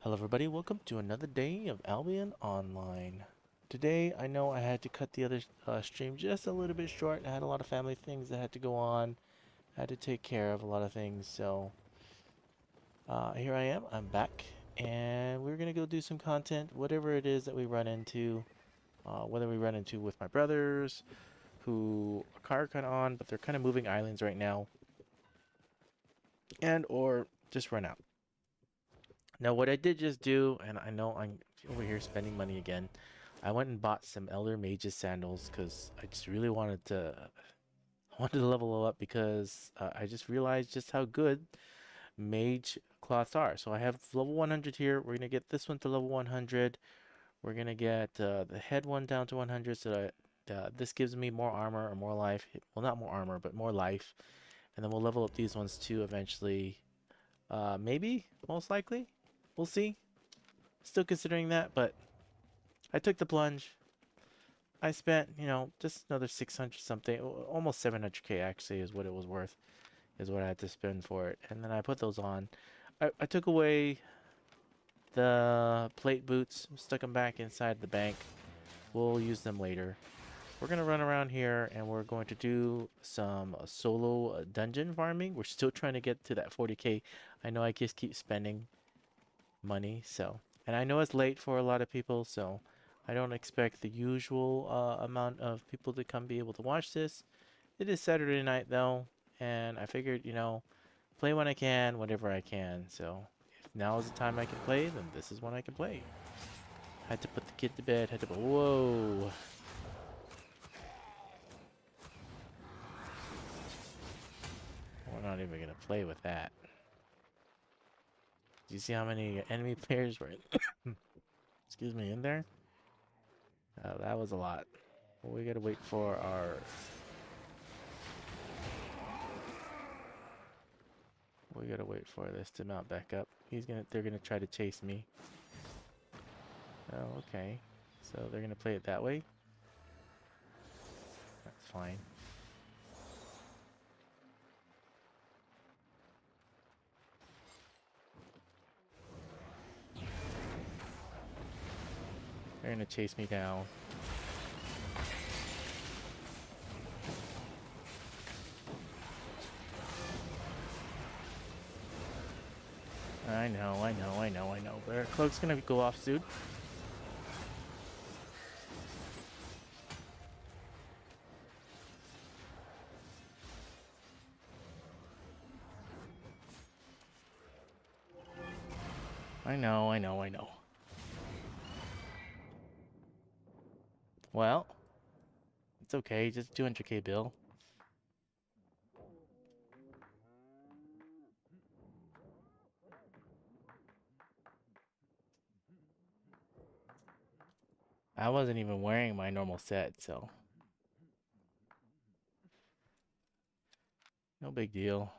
Hello everybody, welcome to another day of Albion Online. Today, I know I had to cut the other stream just a little bit short. I had a lot of family things that had to go on. I had to take care of a lot of things, so here I am, I'm back. And we're gonna go do some content, whatever it is that we run into. Whether we run into with my brothers, who are kind of on, but they're kind of moving islands right now. And or just run out. Now, what I did just do, and I know I'm over here spending money again, I went and bought some Elder Mage's sandals because I just really wanted to level up because I just realized just how good mage cloths are. So I have level 100 here. We're gonna get this one to level 100. We're gonna get the head one down to 100 so that this gives me more armor or more life. Well, not more armor, but more life. And then we'll level up these ones too eventually. Maybe, most likely. We'll see. Still considering that, but I took the plunge. I spent, just another 600 something, almost 700k actually is what it was worth, is what I had to spend for it. And then I put those on. I took away the plate boots, stuck them back inside the bank. We'll use them later. We're going to run around here and we're going to do some solo dungeon farming. We're still trying to get to that 40k. I know I just keep spending money, so. And I know it's late for a lot of people, so I don't expect the usual amount of people to come be able to watch this. It is Saturday night though, and I figured, play when I can, whatever I can. So if now is the time I can play, then this is when I can play. Had to put the kid to bed, had to put, whoa. We're not even gonna play with that. Do you see how many enemy players were excuse me, in there? That was a lot. Well, we gotta wait for our We gotta wait for this to mount back up. They're gonna try to chase me. Oh, okay. So they're gonna play it that way? That's fine. They're gonna chase me down. I know. But our cloak's gonna go off soon. I know. Well, it's okay. Just 200k bill. I wasn't even wearing my normal set, so no big deal.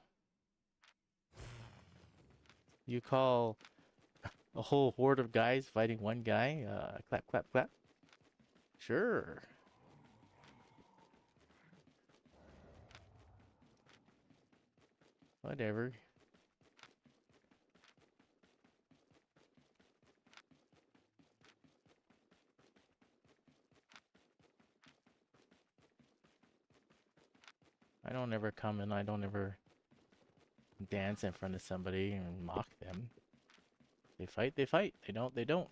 You call a whole horde of guys fighting one guy? Clap, clap, clap. Sure. Whatever. I don't ever come and I don't ever dance in front of somebody and mock them. They fight, they fight. They don't, they don't.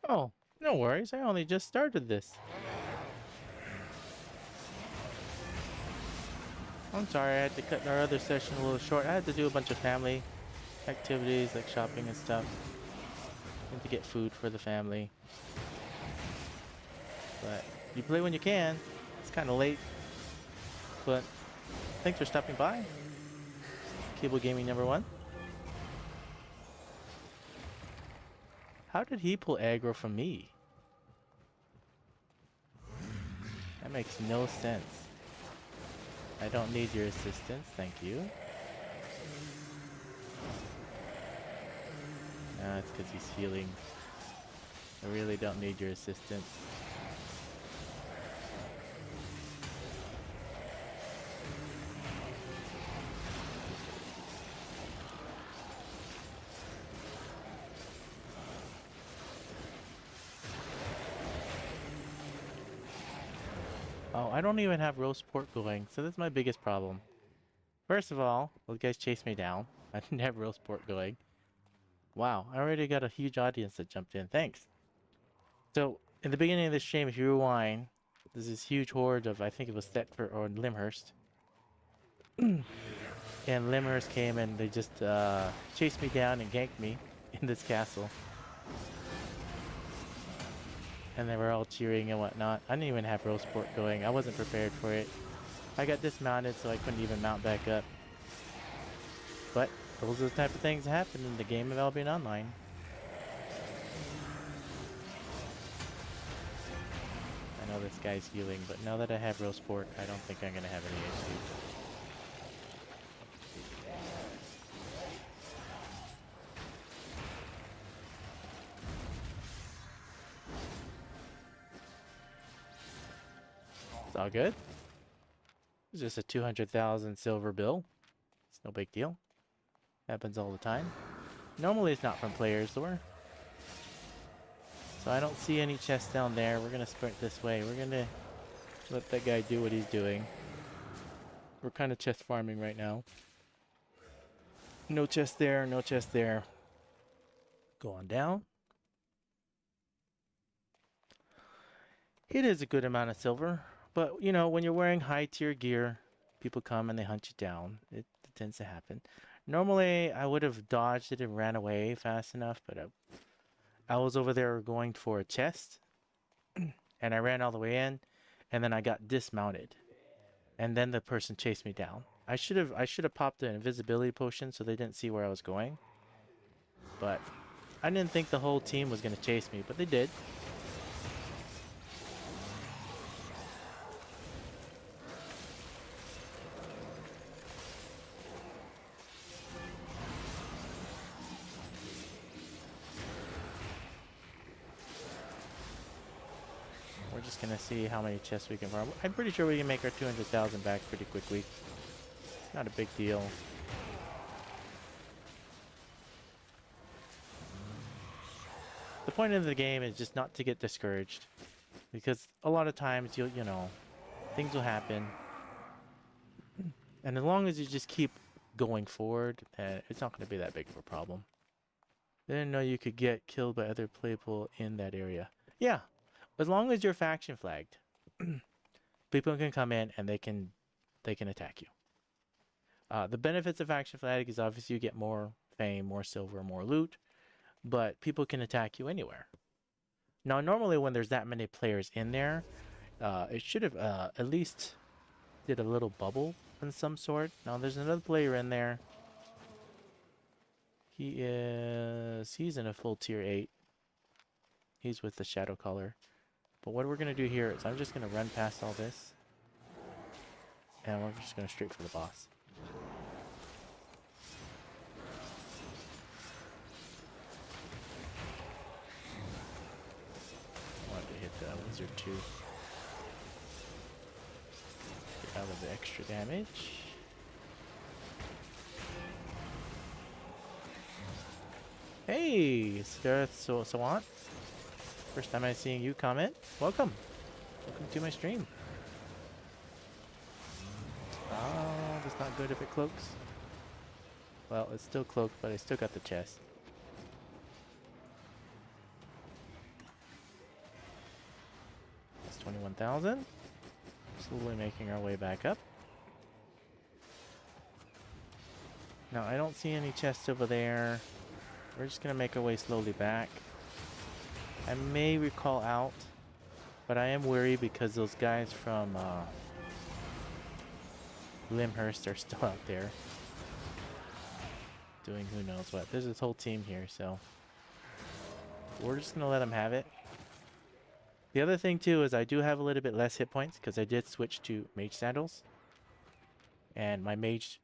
Oh, no worries. I only just started this. I'm sorry, I had to cut our other session a little short. I had to do a bunch of family activities like shopping and stuff. And to get food for the family. But You play when you can. It's kind of late, but thanks for stopping by. Cable Gaming number 1. How did he pull aggro from me? That makes no sense. I don't need your assistance, thank you. Nah, it's because he's healing. I really don't need your assistance. Oh, I don't even have roast pork going, so that's my biggest problem. First of all, those guys chased me down. I didn't have roast pork going. Wow, I already got a huge audience that jumped in. Thanks. So, in the beginning of the stream, if you rewind, there's this huge horde of, I think it was Thetford or Limhurst. And Limhurst came and they just chased me down and ganked me in this castle. And they were all cheering and whatnot. I didn't even have roast pork going. I wasn't prepared for it. I got dismounted, so I couldn't even mount back up. But those are the type of things that happen in the game of Albion Online. I know this guy's healing, but now that I have roast pork, I don't think I'm going to have any issues. It's all good. It's just a 200,000 silver bill. It's no big deal. Happens all the time. Normally it's not from players, though. So I don't see any chests down there. We're gonna sprint this way. We're gonna let that guy do what he's doing. We're kind of chest farming right now. No chest there, no chest there. Go on down. It is a good amount of silver. But, you know, when you're wearing high tier gear, people come and they hunt you down. It tends to happen. Normally, I would have dodged it and ran away fast enough, but I was over there going for a chest, and I ran all the way in, and then I got dismounted, and then the person chased me down. I should have popped an invisibility potion so they didn't see where I was going, but I didn't think the whole team was going to chase me, but they did. We're just gonna see how many chests we can farm. I'm pretty sure we can make our 200,000 back pretty quickly. It's not a big deal. The point of the game is just not to get discouraged, because a lot of times you know, things will happen, and as long as you just keep going forward, it's not going to be that big of a problem. I didn't know you could get killed by other people in that area. Yeah. As long as you're faction flagged, people can come in and they can attack you. The benefits of faction flag is obviously you get more fame, more silver, more loot, but people can attack you anywhere. Now, normally when there's that many players in there, it should have at least did a little bubble of some sort. Now, there's another player in there. He's in a full tier 8. He's with the shadow color. But what we're going to do here is I'm just going to run past all this. And we're just going to straight for the boss. I wanted to hit the wizard too. Get out of the extra damage. Hey, Scareth Sawant. First time I'm seeing you comment. Welcome. Welcome to my stream. Oh, that's not good if it cloaks. Well, it's still cloaked, but I still got the chest. That's 21,000. Slowly making our way back up. Now, I don't see any chests over there. We're just going to make our way slowly back. I may recall out But I am worried because those guys from Limhurst are still out there doing who knows what. There's this whole team here, so we're just gonna let them have it. The other thing too is I do have a little bit less hit points because I did switch to mage sandals, and my mage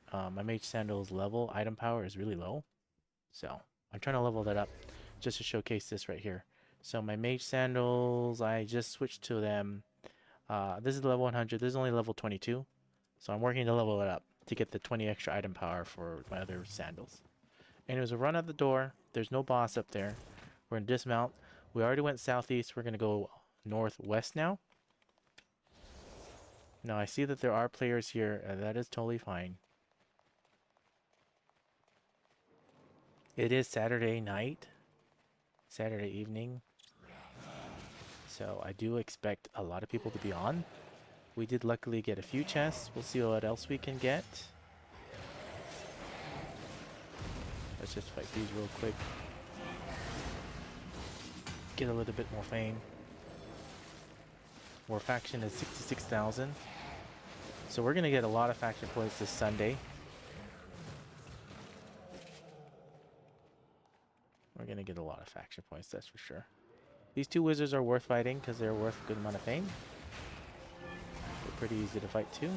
sandals level item power is really low, so I'm trying to level that up just to showcase this right here. So my mage sandals, I just switched to them. This is level 100. This is only level 22, so I'm working to level it up to get the 20 extra item power for my other sandals. And it was a run at the door. There's no boss up there. We're gonna dismount. We already went southeast. We're gonna go northwest now. Now I see that there are players here. That is totally fine. It is Saturday night, Saturday evening, so I do expect a lot of people to be on. We did luckily get a few chests. We'll see what else we can get. Let's just fight these real quick. Get a little bit more fame. War faction is 66,000. So we're going to get a lot of faction points this Sunday. We're going to get a lot of faction points, that's for sure. These two wizards are worth fighting because they're worth a good amount of fame. They're pretty easy to fight too.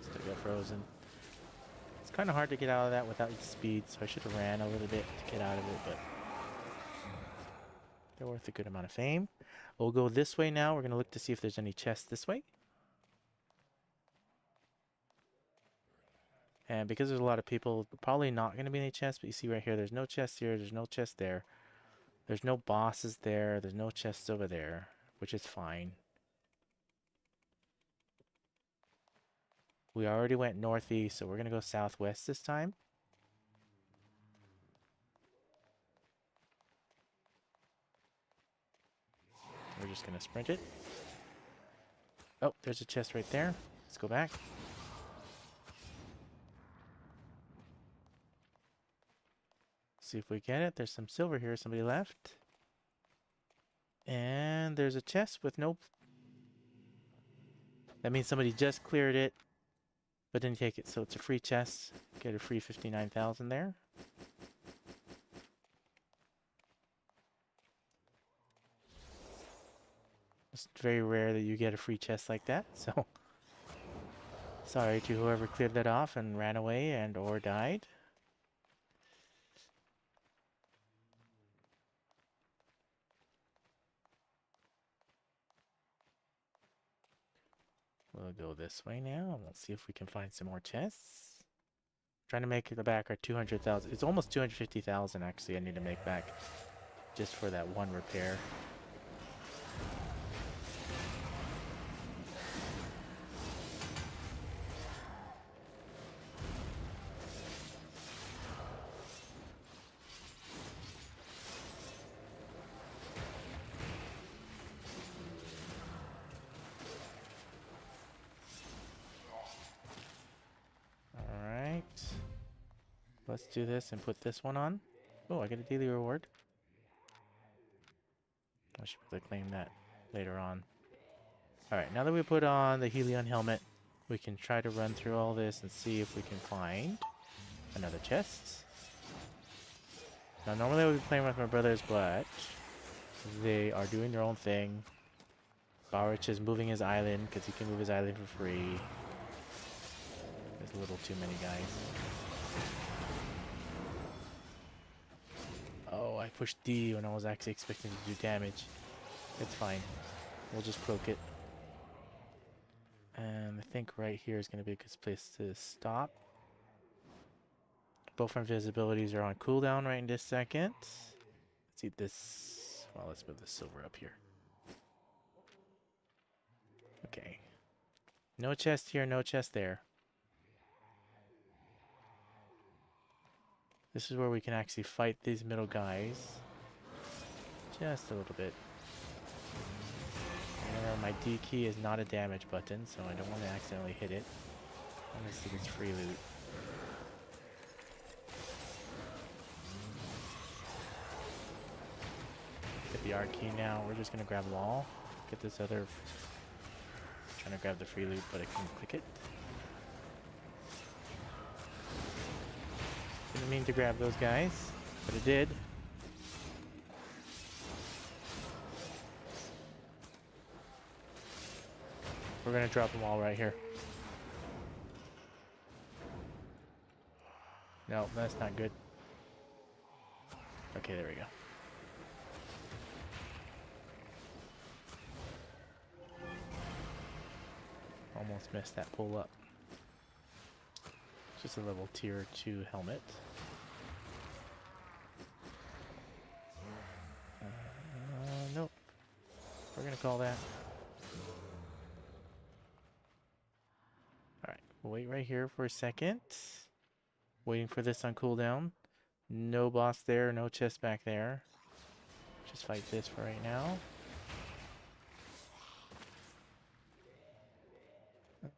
Still got frozen. It's kind of hard to get out of that without speed, so I should have ran a little bit to get out of it, but they're worth a good amount of fame. We'll go this way now. We're going to look to see if there's any chests this way. And because there's a lot of people, probably not going to be any chests, but you see right here, there's no chest here, there's no chest there. There's no bosses there, there's no chests over there, which is fine. We already went northeast, so we're going to go southwest this time. We're just going to sprint it. Oh, there's a chest right there. Let's go back. See if we get it. There's some silver here. Somebody left. And there's a chest with no... That means somebody just cleared it, but didn't take it. So it's a free chest. Get a free 59,000 there. It's very rare that you get a free chest like that. So sorry to whoever cleared that off and ran away and or died. We'll go this way now, and we'll see if we can find some more chests. Trying to make the back our 200,000. It's almost 250,000 actually I need to make back just for that one repair. Let's do this and put this one on. Oh, I get a daily reward. I should probably claim that later on. Alright, now that we put on the Helion helmet, we can try to run through all this and see if we can find another chest. Now, normally I would be playing with my brothers, but they are doing their own thing. Barwich is moving his island because he can move his island for free. There's a little too many guys. Oh, I pushed D when I was actually expecting to do damage. It's fine. We'll just cloak it. And I think right here is going to be a good place to stop. Both invisibilities are on cooldown right in this second. Let's eat this. Well, let's move the silver up here. Okay. No chest here, no chest there. This is where we can actually fight these middle guys. Just a little bit. Remember, my D key is not a damage button, so I don't want to accidentally hit it. Unless it's free loot. Get the R key now. We're just gonna grab them all. Get this other. Trying to grab the free loot, but I couldn't click it. Didn't mean to grab those guys, but it did. We're gonna drop them all right here. No, that's not good. Okay, there we go. Almost missed that pull up. Just a level tier 2 helmet. Nope. We're gonna call that. Alright, we'll wait right here for a second. Waiting for this on cooldown. No boss there, no chest back there. Just fight this for right now.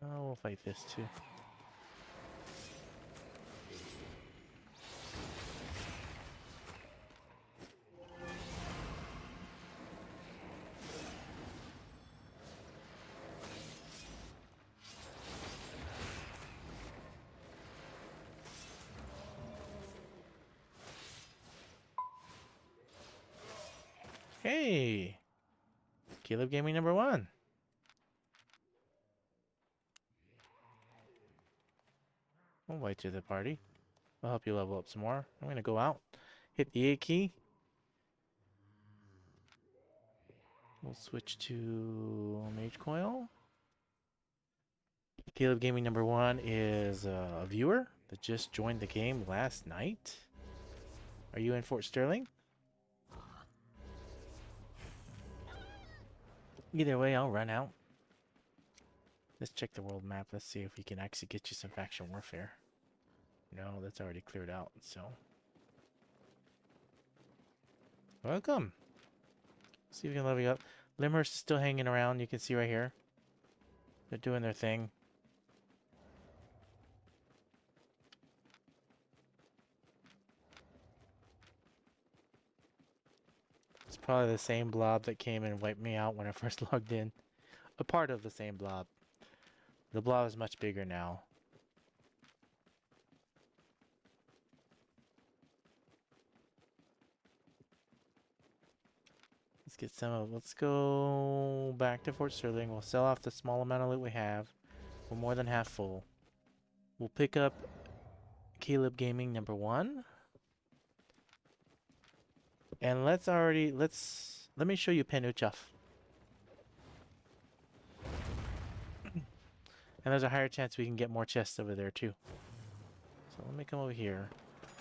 We'll fight this too. Hey! Caleb Gaming #1. I'll invite you to the party. I'll help you level up some more. I'm gonna go out. Hit the A key. We'll switch to Mage Coil. Caleb Gaming #1 is a viewer that just joined the game last night. Are you in Fort Sterling? Either way, I'll run out. Let's check the world map. Let's see if we can actually get you some faction warfare. No, that's already cleared out, so. Welcome. See if we can level you up. Limhurst is still hanging around. You can see right here. They're doing their thing. It's probably the same blob that came and wiped me out when I first logged in. A part of the same blob. The blob is much bigger now. Let's get some of. Let's go back to Fort Sterling. We'll sell off the small amount of loot we have. We're more than half full. We'll pick up Caleb Gaming #1. And let me show you Penuchaf. And there's a higher chance we can get more chests over there too. So let me come over here.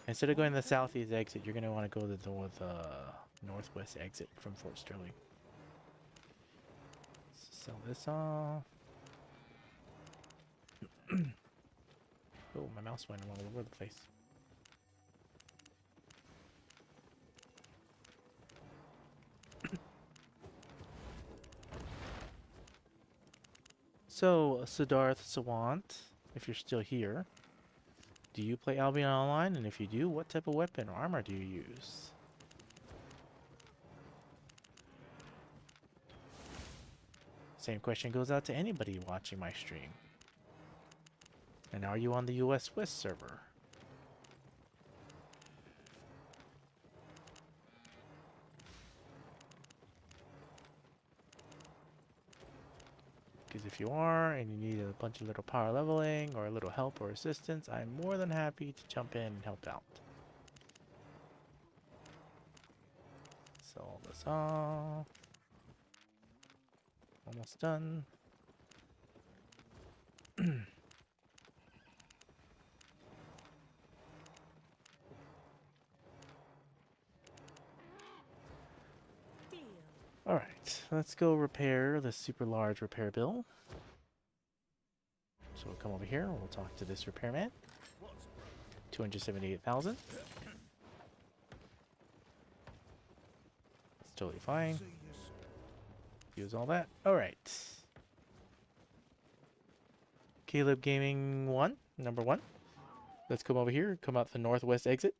Instead of going to the southeast exit, you're going to want to go to the northwest exit from Fort Sterling. Sell this off. Oh, my mouse went all over the place. So, Siddharth Sawant, if you're still here, do you play Albion Online? And if you do, what type of weapon or armor do you use? Same question goes out to anybody watching my stream. And are you on the US West server? Because if you are, and you need a bunch of little power leveling, or a little help or assistance, I'm more than happy to jump in and help out. Sell this off. Almost done. Alright, let's go repair the super large repair bill. So we'll come over here and we'll talk to this repairman. 278,000. It's totally fine. Use all that. Alright. Caleb Gaming #1. Let's come over here, come out the northwest exit.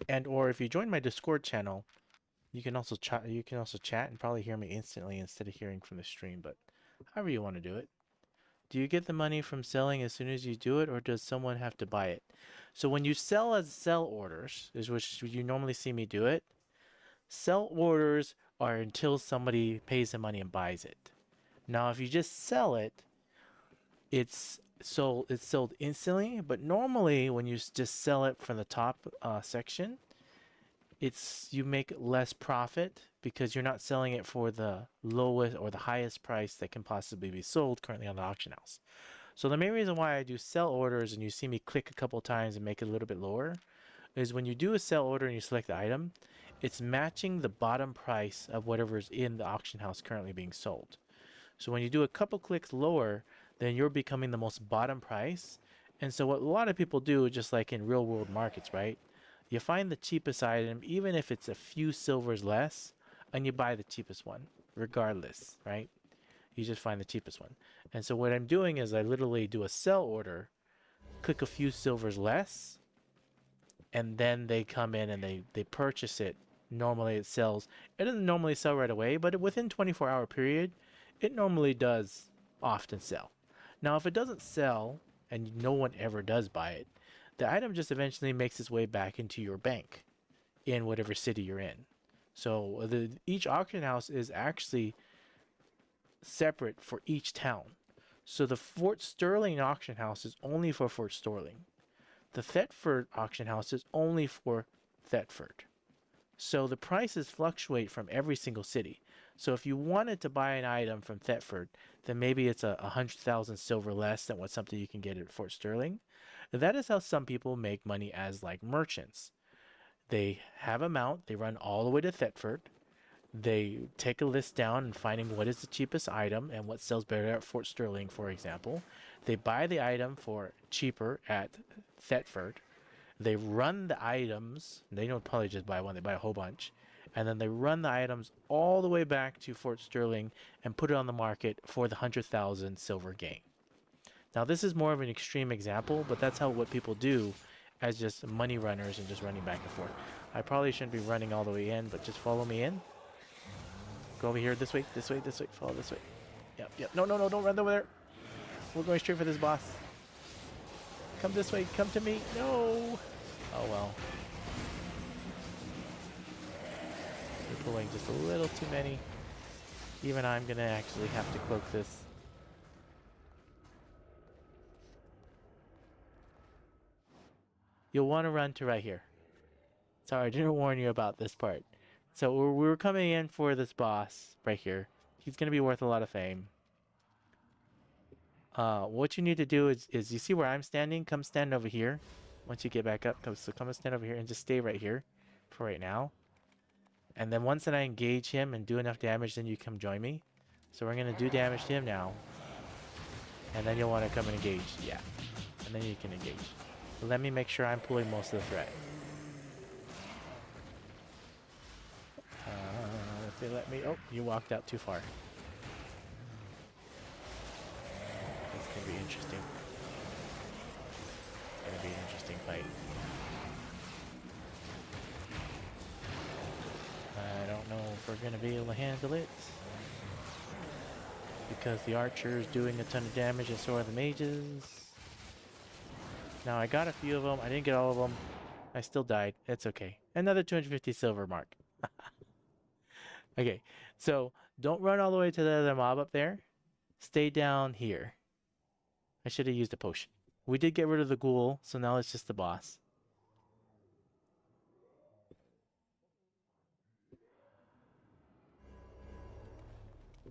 And or if you join my Discord channel, you can also chat. You can also chat and probably hear me instantly instead of hearing from the stream. But however you want to do it. Do you get the money from selling as soon as you do it, or does someone have to buy it? So when you sell as sell orders, is which you normally see me do it. Sell orders are until somebody pays the money and buys it. Now, if you just sell it, it's sold instantly. But normally, when you just sell it from the top section, you make less profit because you're not selling it for the lowest or the highest price that can possibly be sold currently on the auction house. So the main reason why I do sell orders and you see me click a couple times and make it a little bit lower is when you do a sell order and you select the item, it's matching the bottom price of whatever is in the auction house currently being sold. So when you do a couple clicks lower, then you're becoming the most bottom price. And so what a lot of people do, just like in real world markets, right? You find the cheapest item, even if it's a few silvers less, and you buy the cheapest one, regardless, right? You just find the cheapest one. And so what I'm doing is I literally do a sell order, click a few silvers less, and then they come in and they purchase it. Normally it sells. It doesn't normally sell right away, but within 24-hour period, it normally does often sell. Now, if it doesn't sell and no one ever does buy it, the item just eventually makes its way back into your bank in whatever city you're in. So each auction house is actually separate for each town. So the Fort Sterling auction house is only for Fort Sterling. The Thetford auction house is only for Thetford. So the prices fluctuate from every single city. So if you wanted to buy an item from Thetford, then maybe it's 100,000 silver less than what something you can get at Fort Sterling. That is how some people make money as like merchants. They have a mount, they run all the way to Thetford. They take a list down and finding what is the cheapest item and what sells better at Fort Sterling, for example. They buy the item for cheaper at Thetford. They run the items. They don't probably just buy one, they buy a whole bunch. And then they run the items all the way back to Fort Sterling and put it on the market for the 100,000 silver gain. Now, this is more of an extreme example, but that's what people do as just money runners and just running back and forth. I probably shouldn't be running all the way in, but just follow me in. Go over here, this way, this way, this way, follow this way. Yep, yep. No, no, no, don't run over there. We're going straight for this boss. Come this way, come to me. No. Oh, well. We're pulling just a little too many. Even I'm going to actually have to cloak this. You'll want to run to right here. Sorry, I didn't warn you about this part. So we're coming in for this boss right here. He's going to be worth a lot of fame. What you need to do is you see where I'm standing? Come stand over here. Once you get back up, so come and stand over here and just stay right here for right now. And then once that I engage him and do enough damage, then you come join me. So we're going to do damage to him now. And then you'll want to come and engage. Yeah. And then you can engage. But let me make sure I'm pulling most of the threat. If they let me... Oh, you walked out too far. It's going to be interesting. It's going to be an interesting fight. I don't know if we're going to be able to handle it. Because the archer is doing a ton of damage and so are the mages. Now I got a few of them. I didn't get all of them. I still died. It's okay. Another 250 silver mark. Okay, so don't run all the way to the other mob up there. Stay down here. I should have used a potion. We did get rid of the ghoul, so now it's just the boss.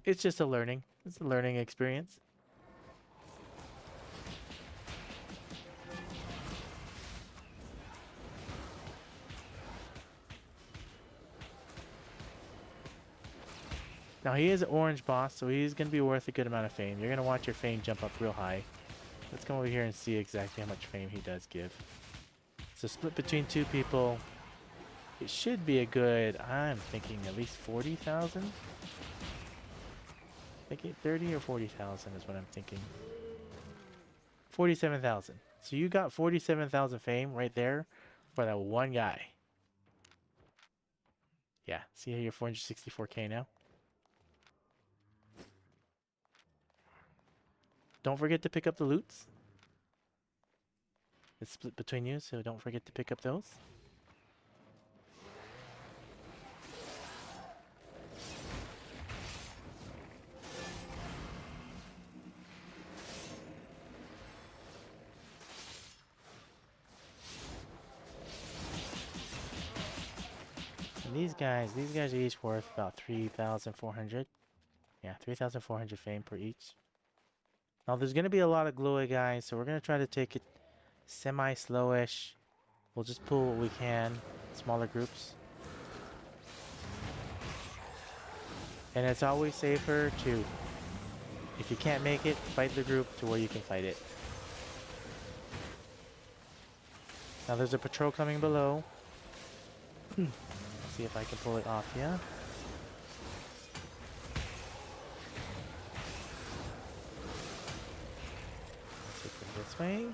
It's just a learning. It's a learning experience. Now he is an orange boss, so he's going to be worth a good amount of fame. You're going to watch your fame jump up real high. Let's come over here and see exactly how much fame he does give. So split between two people. It should be a good, I'm thinking at least 40,000. Thinking 30 or 40,000 is what I'm thinking. 47,000. So you got 47,000 fame right there for that one guy. Yeah, see how you're 464k now? Don't forget to pick up the loots. It's split between you, so don't forget to pick up those. And these guys are each worth about 3,400. Yeah, 3,400 fame per each. Now there's gonna be a lot of glowy guys, so we're gonna try to take it semi-slowish. We'll just pull what we can, smaller groups. And it's always safer to, if you can't make it, fight the group to where you can fight it. Now there's a patrol coming below. See if I can pull it off, yeah? Take it this way.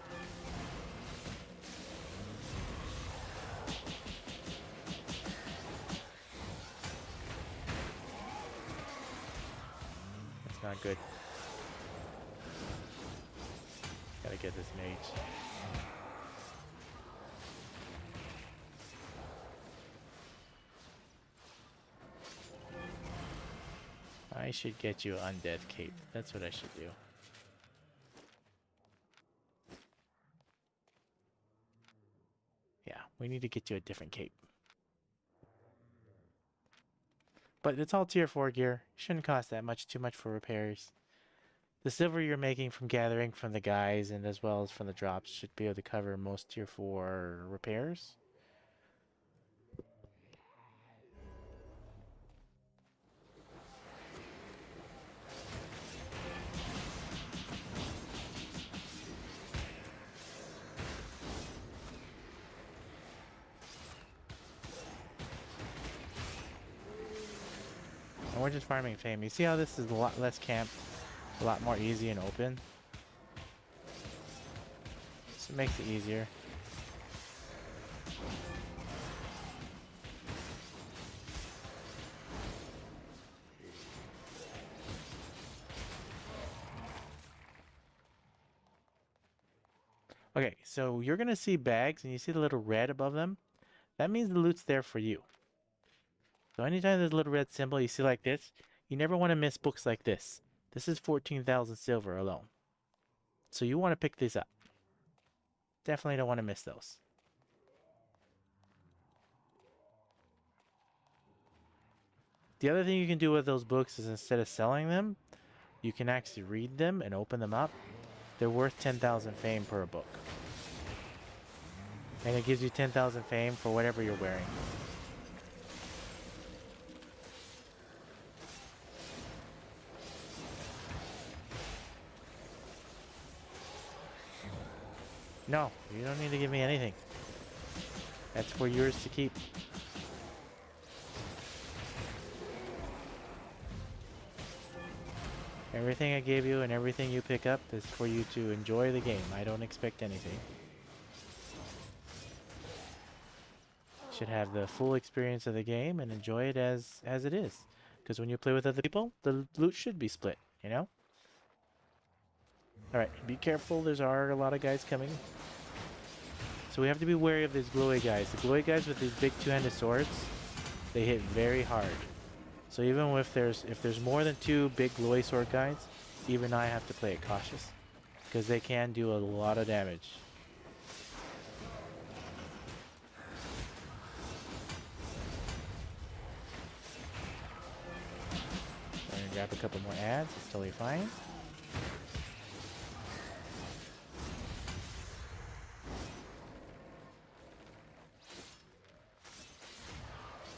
That's not good. Gotta get this mage. I should get you undead cape. That's what I should do. Yeah, we need to get you a different cape. But it's all tier 4 gear. Shouldn't cost that much, too much for repairs. The silver you're making from gathering from the guys and as well as from the drops should be able to cover most tier 4 repairs. And we're just farming fame. You see how this is a lot less camp, a lot more easy and open? So it makes it easier. Okay, so you're gonna see bags and you see the little red above them. That means the loot's there for you. So anytime there's a little red symbol you see like this, you never want to miss books like this. This is 14,000 silver alone. So you want to pick these up. Definitely don't want to miss those. The other thing you can do with those books is instead of selling them, you can actually read them and open them up. They're worth 10,000 fame per book. And it gives you 10,000 fame for whatever you're wearing. No, you don't need to give me anything. That's for yours to keep. Everything I gave you and everything you pick up is for you to enjoy the game. I don't expect anything. Should have the full experience of the game and enjoy it as it is. Because when you play with other people, the loot should be split, you know? Alright, be careful. There's a lot of guys coming. So we have to be wary of these glowy guys. The glowy guys with these big two-handed swords, they hit very hard. So even if there's more than 2 big glowy sword guys, even I have to play it cautious. Because they can do a lot of damage. I'm gonna grab a couple more ads, it's totally fine.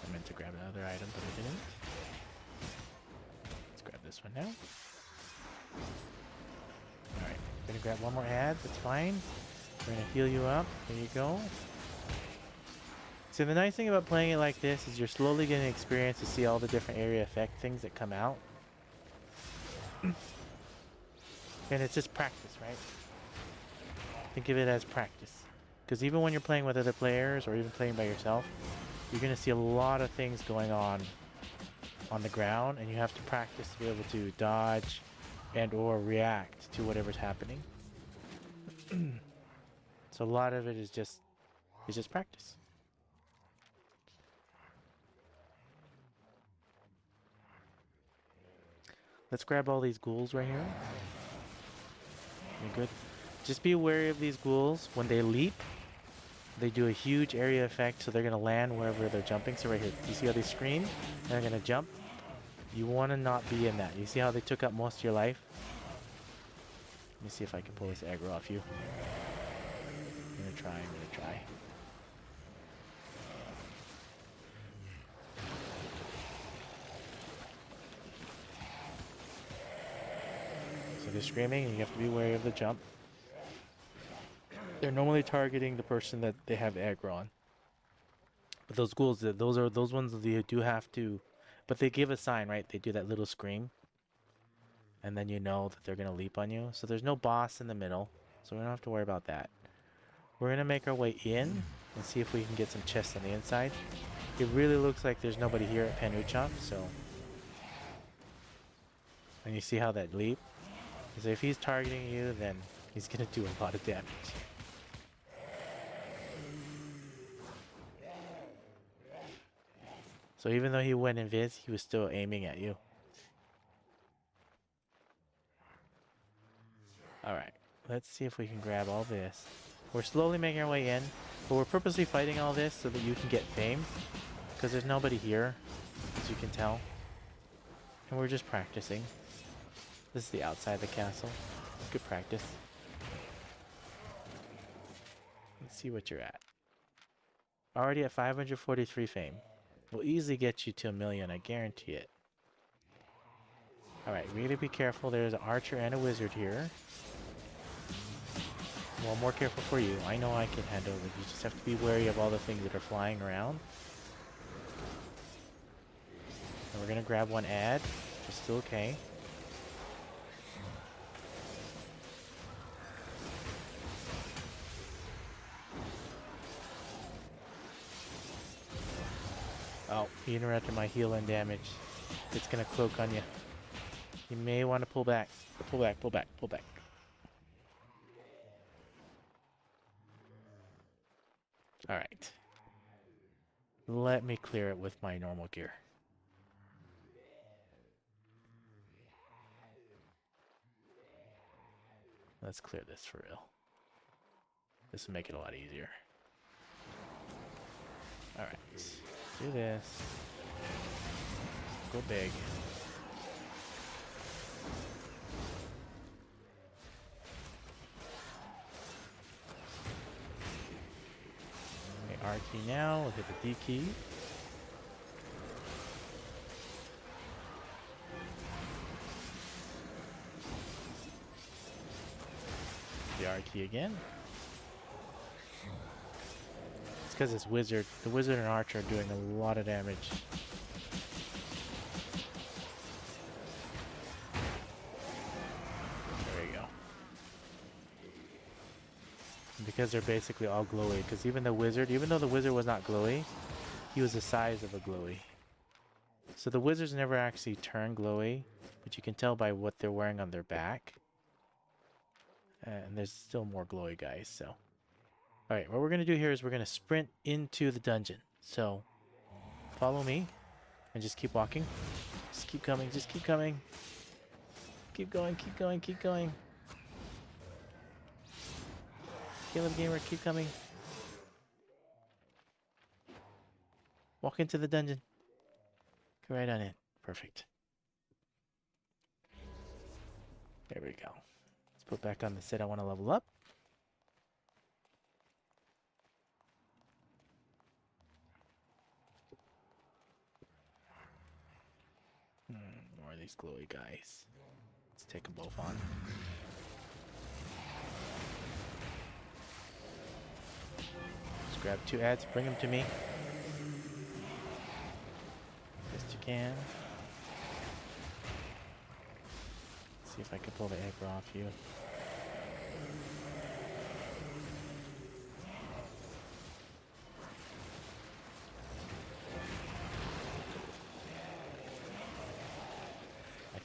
I meant to grab another item, but I didn't. Let's grab this one now. Alright, gonna grab one more ad, that's fine. We're gonna heal you up, there you go. So the nice thing about playing it like this is you're slowly getting experience to see all the different area effect things that come out. And it's just practice, right? Think of it as practice. Because even when you're playing with other players or even playing by yourself, you're gonna see a lot of things going on the ground, and you have to practice to be able to dodge and or react to whatever's happening. So a lot of it is just practice. Let's grab all these ghouls right here. You're good. Just be wary of these ghouls. When they leap, they do a huge area effect, so they're gonna land wherever they're jumping. So right here, you see how they scream? And they're gonna jump. You want to not be in that. You see how they took up most of your life? Let me see if I can pull this aggro off you. I'm gonna try. So they're screaming, and you have to be wary of the jump. They're normally targeting the person that they have aggro on. But those ghouls, those ones that you do have to, but they give a sign, right? They do that little scream, and then you know that they're gonna leap on you. So there's no boss in the middle, so we don't have to worry about that. We're gonna make our way in and see if we can get some chests on the inside. It really looks like there's nobody here at Panuchon, so. And you see how that leap? So if he's targeting you, then he's gonna do a lot of damage. So even though he went invis, he was still aiming at you. Alright, let's see if we can grab all this. We're slowly making our way in, but we're purposely fighting all this so that you can get fame. Because there's nobody here, as you can tell. And we're just practicing. This is the outside of the castle. Good practice. Let's see what you're at. Already at 543 fame. We'll easily get you to 1 million, I guarantee it. Alright, really be careful. There's an archer and a wizard here. Well, more careful for you. I know I can handle it. You just have to be wary of all the things that are flying around. And we're gonna grab one ad, which is still okay. Oh, he interrupted my heal and damage. It's gonna cloak on you. You may want to pull back. Pull back, pull back, pull back. Alright. Let me clear it with my normal gear. Let's clear this for real. This will make it a lot easier. Alright. Do this. Go big. Okay, R key now. We'll hit the D key. The R key again. It's because it's wizard. The wizard and archer are doing a lot of damage. There we go. And because they're basically all glowy, because even though the wizard was not glowy, he was the size of a glowy. So the wizards never actually turn glowy, but you can tell by what they're wearing on their back. And there's still more glowy guys, so. Alright, what we're going to do here is we're going to sprint into the dungeon. So, follow me, and just keep walking. Just keep coming, just keep coming. Keep going, keep going, keep going. Caleb Gamer, keep coming. Walk into the dungeon. Go right on in. Perfect. There we go. Let's put back on the set I want to level up. More of these glowy guys. Let's take them both on. Just grab 2 ads, bring them to me. Best you can. Let's see if I can pull the aggro off you.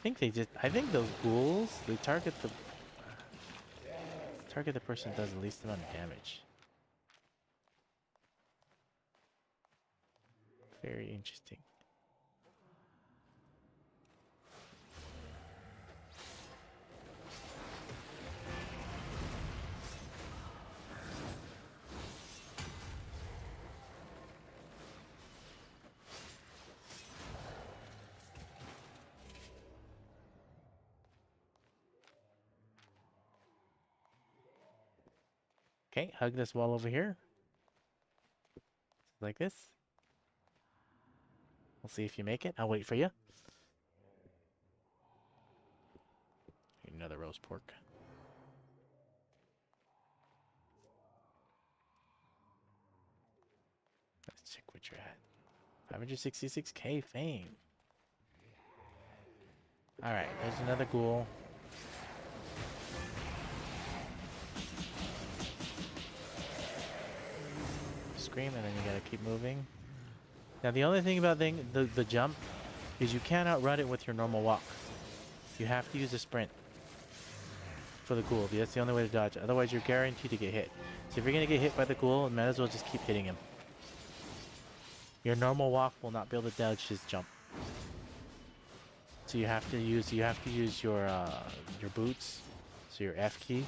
I think those ghouls, they target the person who does the least amount of damage. Very interesting. Okay, hug this wall over here. Like this. We'll see if you make it. I'll wait for you. Another roast pork. Let's check what you're at. 566k fame. Alright, there's another ghoul. Scream, and then you gotta keep moving. Now the only thing about the jump is you can't outrun it with your normal walk. You have to use a sprint for the ghoul. That's the only way to dodge it. Otherwise you're guaranteed to get hit. So if you're gonna get hit by the ghoul, you might as well just keep hitting him. Your normal walk will not be able to dodge his jump. So you have to use your boots, so your F key,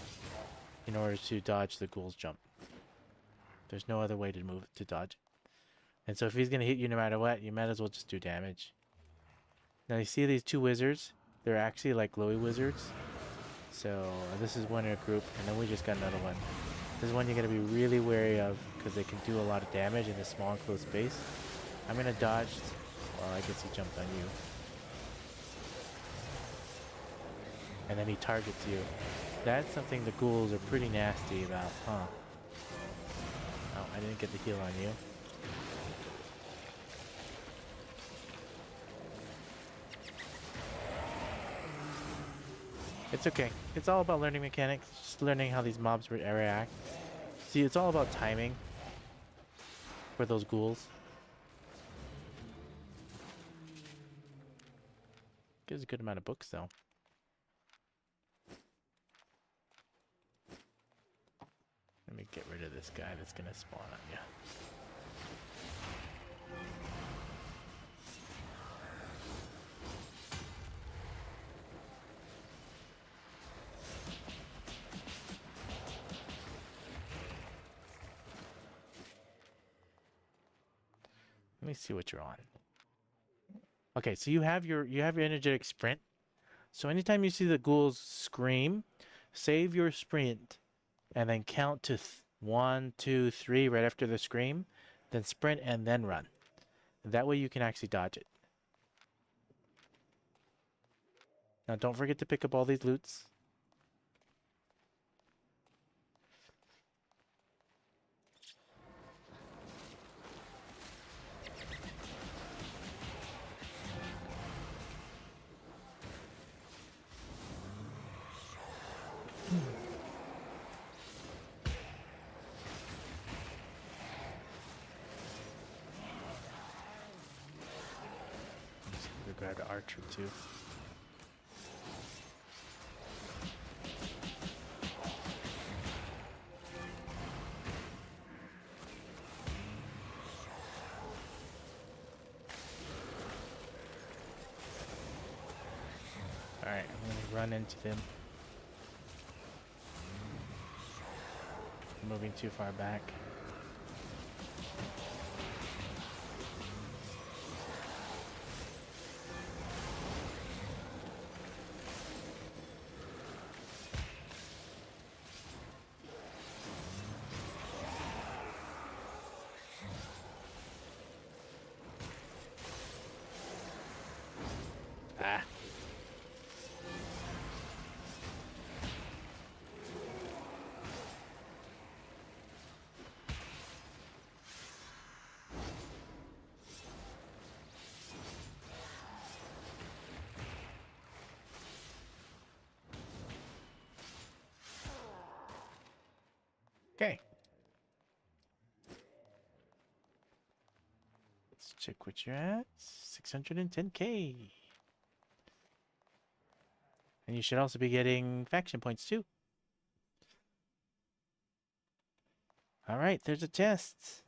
in order to dodge the ghoul's jump. There's no other way to dodge it. And so if he's gonna hit you no matter what, you might as well just do damage. Now you see these two wizards? They're actually like glowy wizards. So this is one in a group, and then we just got another one. This is one you're gonna be really wary of because they can do a lot of damage in a small enclosed space. I'm gonna dodge. Well, I guess he jumped on you. And then he targets you. That's something the ghouls are pretty nasty about, huh? Oh, I didn't get the heal on you. It's okay. It's all about learning mechanics, just learning how these mobs react. See, it's all about timing for those ghouls. Gives a good amount of books, though. Let me get rid of this guy that's gonna spawn on you. Let me see what you're on. Okay, so you have your energetic sprint. So anytime you see the ghouls scream, save your sprint and then count to 1, 2, 3 right after the scream, then sprint and then run. That way you can actually dodge it. Now don't forget to pick up all these loots. We grab the archer too. Alright, I'm gonna run into them. Moving too far back. Ah. Okay. Let's check what you're at. 610k. And you should also be getting faction points too. Alright, there's a chest.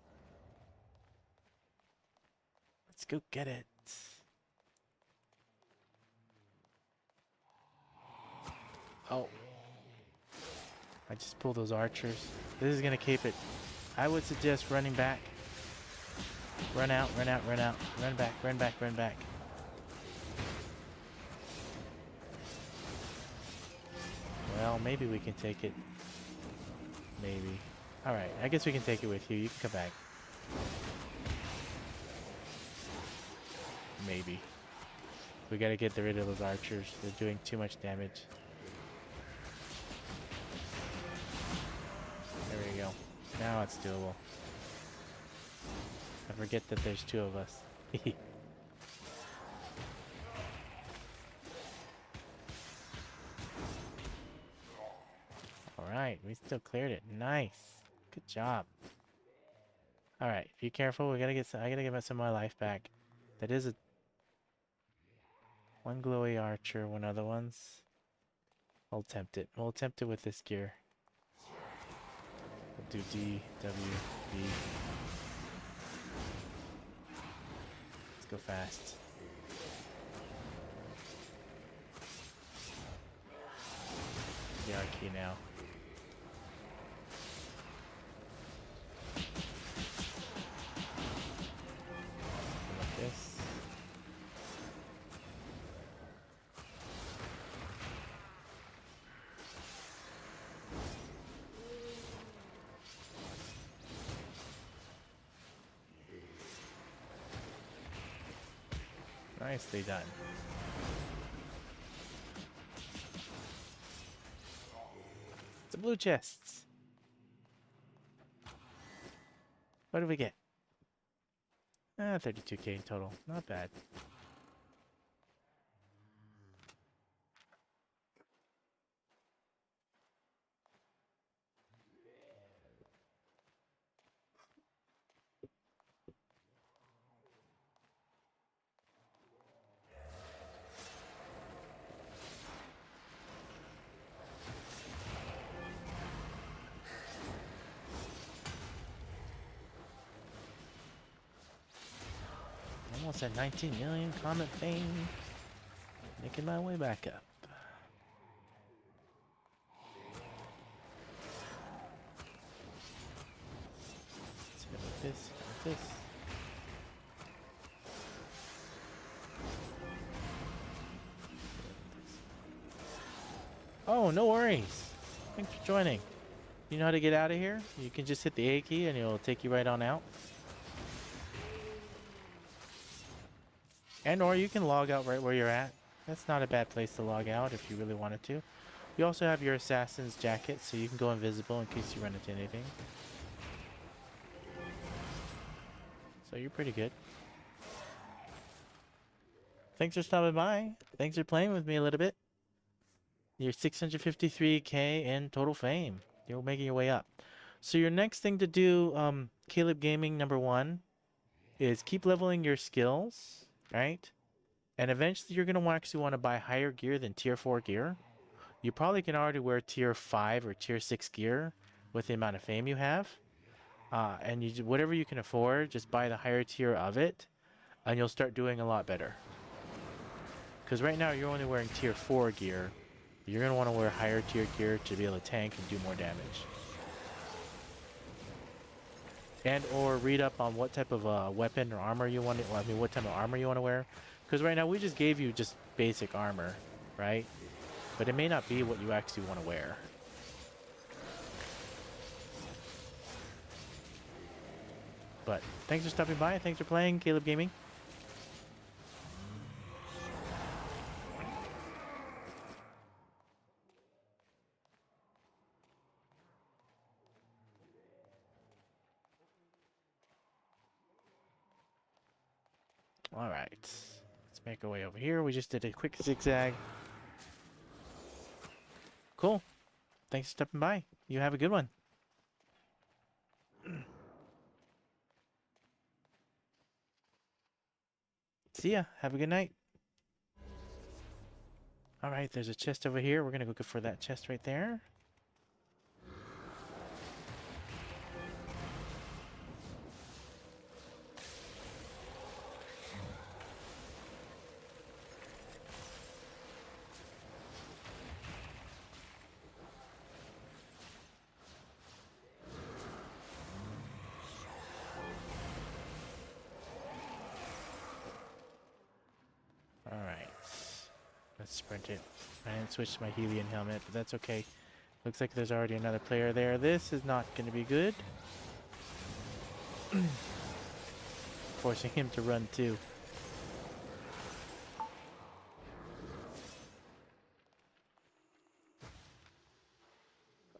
Let's go get it. Oh. I just pulled those archers. This is gonna keep it. I would suggest running back. Run out, run out, run out. Run back, run back, run back. Well, maybe we can take it. Maybe. Alright, I guess we can take it with you. You can come back. Maybe. We gotta get rid of those archers. They're doing too much damage. There we go. Now it's doable. I forget that there's two of us. Alright, we still cleared it. Nice. Good job. Alright, be careful. We gotta get some, I gotta get some of my life back. That is a one glowy archer, one other ones. We'll attempt it. We'll attempt it with this gear. We'll do D, W, B. Let's go fast. The R key now. Like this. Nicely done. It's a blue chest. What do we get? 32k in total. Not bad. Almost at 19 million comet fame. Making my way back up. Let's hit with this, hit with this. Oh, no worries. Thanks for joining. You know how to get out of here? You can just hit the A key and it'll take you right on out. And or you can log out right where you're at. That's not a bad place to log out if you really wanted to. You also have your assassin's jacket, so you can go invisible in case you run into anything. So you're pretty good. Thanks for stopping by. Thanks for playing with me a little bit. You're 653k in total fame. You're making your way up. So your next thing to do, Caleb Gaming #1, is keep leveling your skills, right? And eventually you're going to actually want to buy higher gear than tier 4 gear. You probably can already wear tier 5 or tier 6 gear with the amount of fame you have. And you whatever you can afford, just buy the higher tier of it, and you'll start doing a lot better. Because right now you're only wearing tier 4 gear. You're going to want to wear higher tier gear to be able to tank and do more damage. And or read up on what type of weapon or armor you want to, I mean what type of armor you want to wear. Because right now we just gave you just basic armor, right? But it may not be what you actually want to wear. But thanks for stopping by. Thanks for playing, Caleb Gaming. All right. Let's make our way over here. We just did a quick zigzag. Cool. Thanks for stopping by. You have a good one. See ya. Have a good night. Alright, there's a chest over here. We're gonna go for that chest right there. Alright. Let's sprint it. I didn't switch to my Helion helmet, but that's okay. Looks like there's already another player there. This is not going to be good. Forcing him to run too.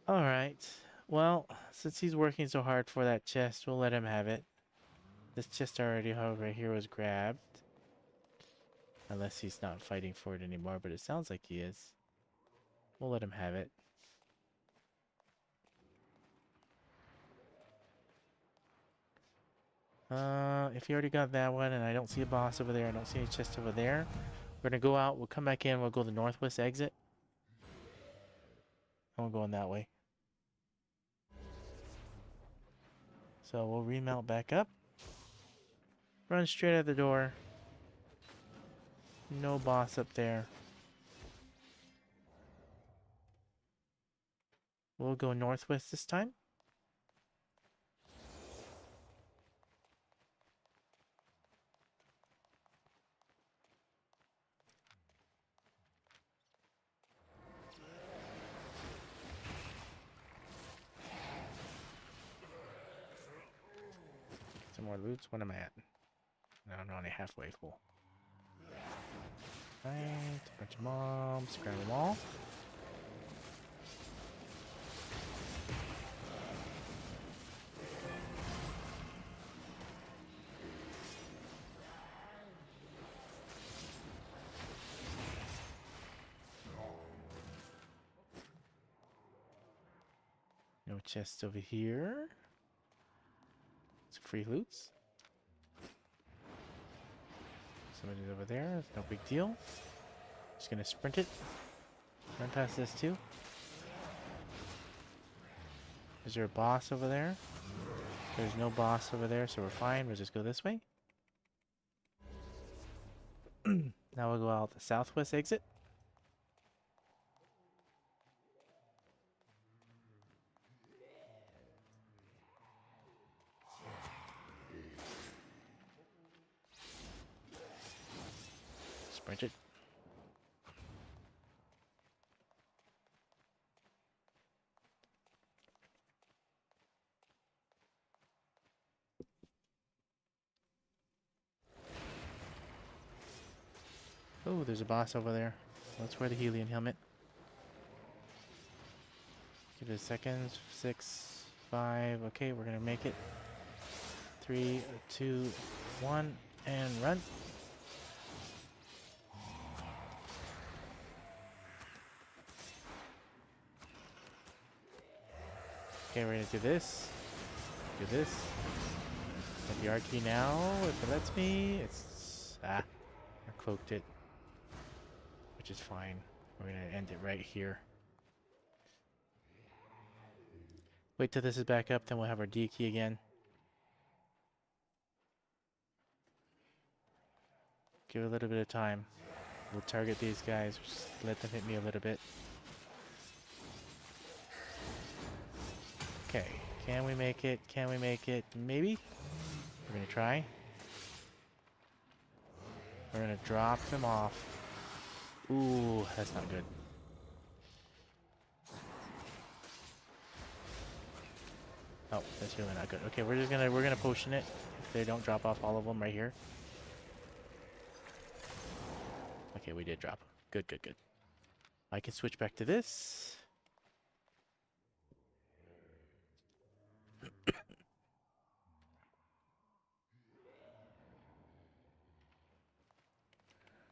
Alright. Well, since he's working so hard for that chest, we'll let him have it. This chest already over here was grabbed. Unless he's not fighting for it anymore, but it sounds like he is. We'll let him have it. If he already got that one and I don't see a boss over there, I don't see any chest over there, we're gonna go out, we'll come back in, we'll go the northwest exit. And we'll go in that way. So we'll remount back up. Run straight out the door. No boss up there. We'll go northwest this time. Some more loots. What am I at? No, I'm only halfway full. Right, bunch of mobs, grab them all. No chests over here. Some free loots. Somebody's over there. It's no big deal. Just gonna sprint it. Run past this too. Is there a boss over there? There's no boss over there, so we're fine. We'll just go this way. Now we'll go out the southwest exit. Sprint it. Oh, there's a boss over there. Let's wear the Helion helmet. Give it a second. 6, 5. Okay, we're gonna make it. 3, 2, 1, and run. Okay, we're gonna do this. Do this. Hit the R key now, if it lets me. It's I cloaked it, which is fine. We're gonna end it right here. Wait till this is back up, then we'll have our D key again. Give it a little bit of time. We'll target these guys. Just let them hit me a little bit. Okay, can we make it? Can we make it? Maybe? We're gonna try. We're gonna drop them off. Ooh, that's not good. Oh, that's really not good. Okay, we're gonna potion it if they don't drop off all of them right here. Okay, we did drop them. Good, good, good. I can switch back to this.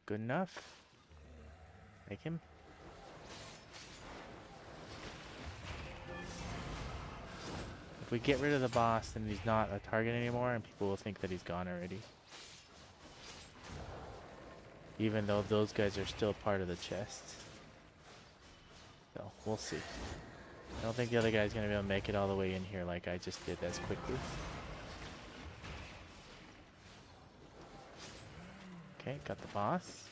Good enough. Make him. If we get rid of the boss, then he's not a target anymore, and people will think that he's gone already. Even though those guys are still part of the chest. So, we'll see. I don't think the other guy's going to be able to make it all the way in here like I just did as quickly. Okay, got the boss.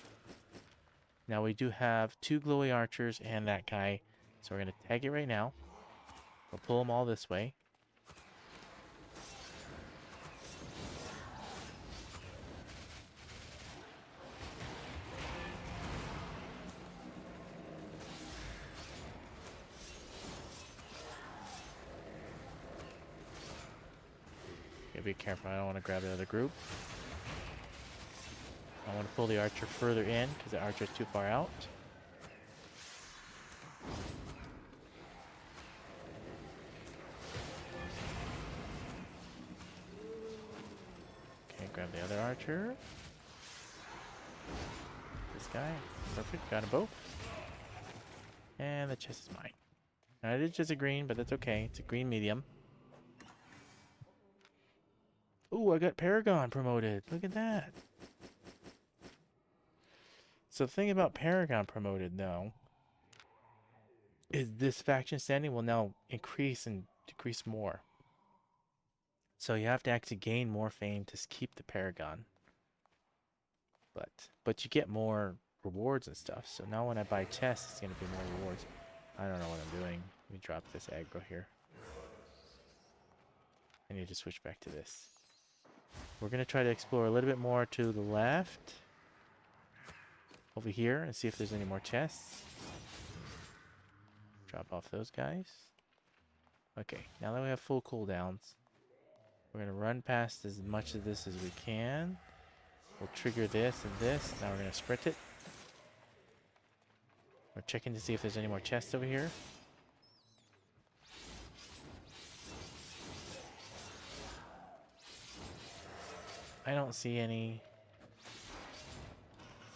Now we do have 2 glowy archers and that guy. So we're going to tag it right now. We'll pull them all this way. Be careful, I don't want to grab the other group. I want to pull the archer further in because the archer's too far out. Okay, grab the other archer. This guy. Perfect, got them both. And the chest is mine. Now it is just a green, but that's okay. It's a green medium. Ooh, I got Paragon promoted. Look at that. So the thing about Paragon promoted, though, is this faction standing will now increase and decrease more. So you have to actually gain more fame to keep the Paragon. But you get more rewards and stuff. So now when I buy chests, it's going to be more rewards. I don't know what I'm doing. Let me drop this aggro here. I need to switch back to this. We're going to try to explore a little bit more to the left. Over here and see if there's any more chests. Drop off those guys. Okay, now that we have full cooldowns, we're going to run past as much of this as we can. We'll trigger this and this. Now we're going to sprint it. We're checking to see if there's any more chests over here. I don't see any.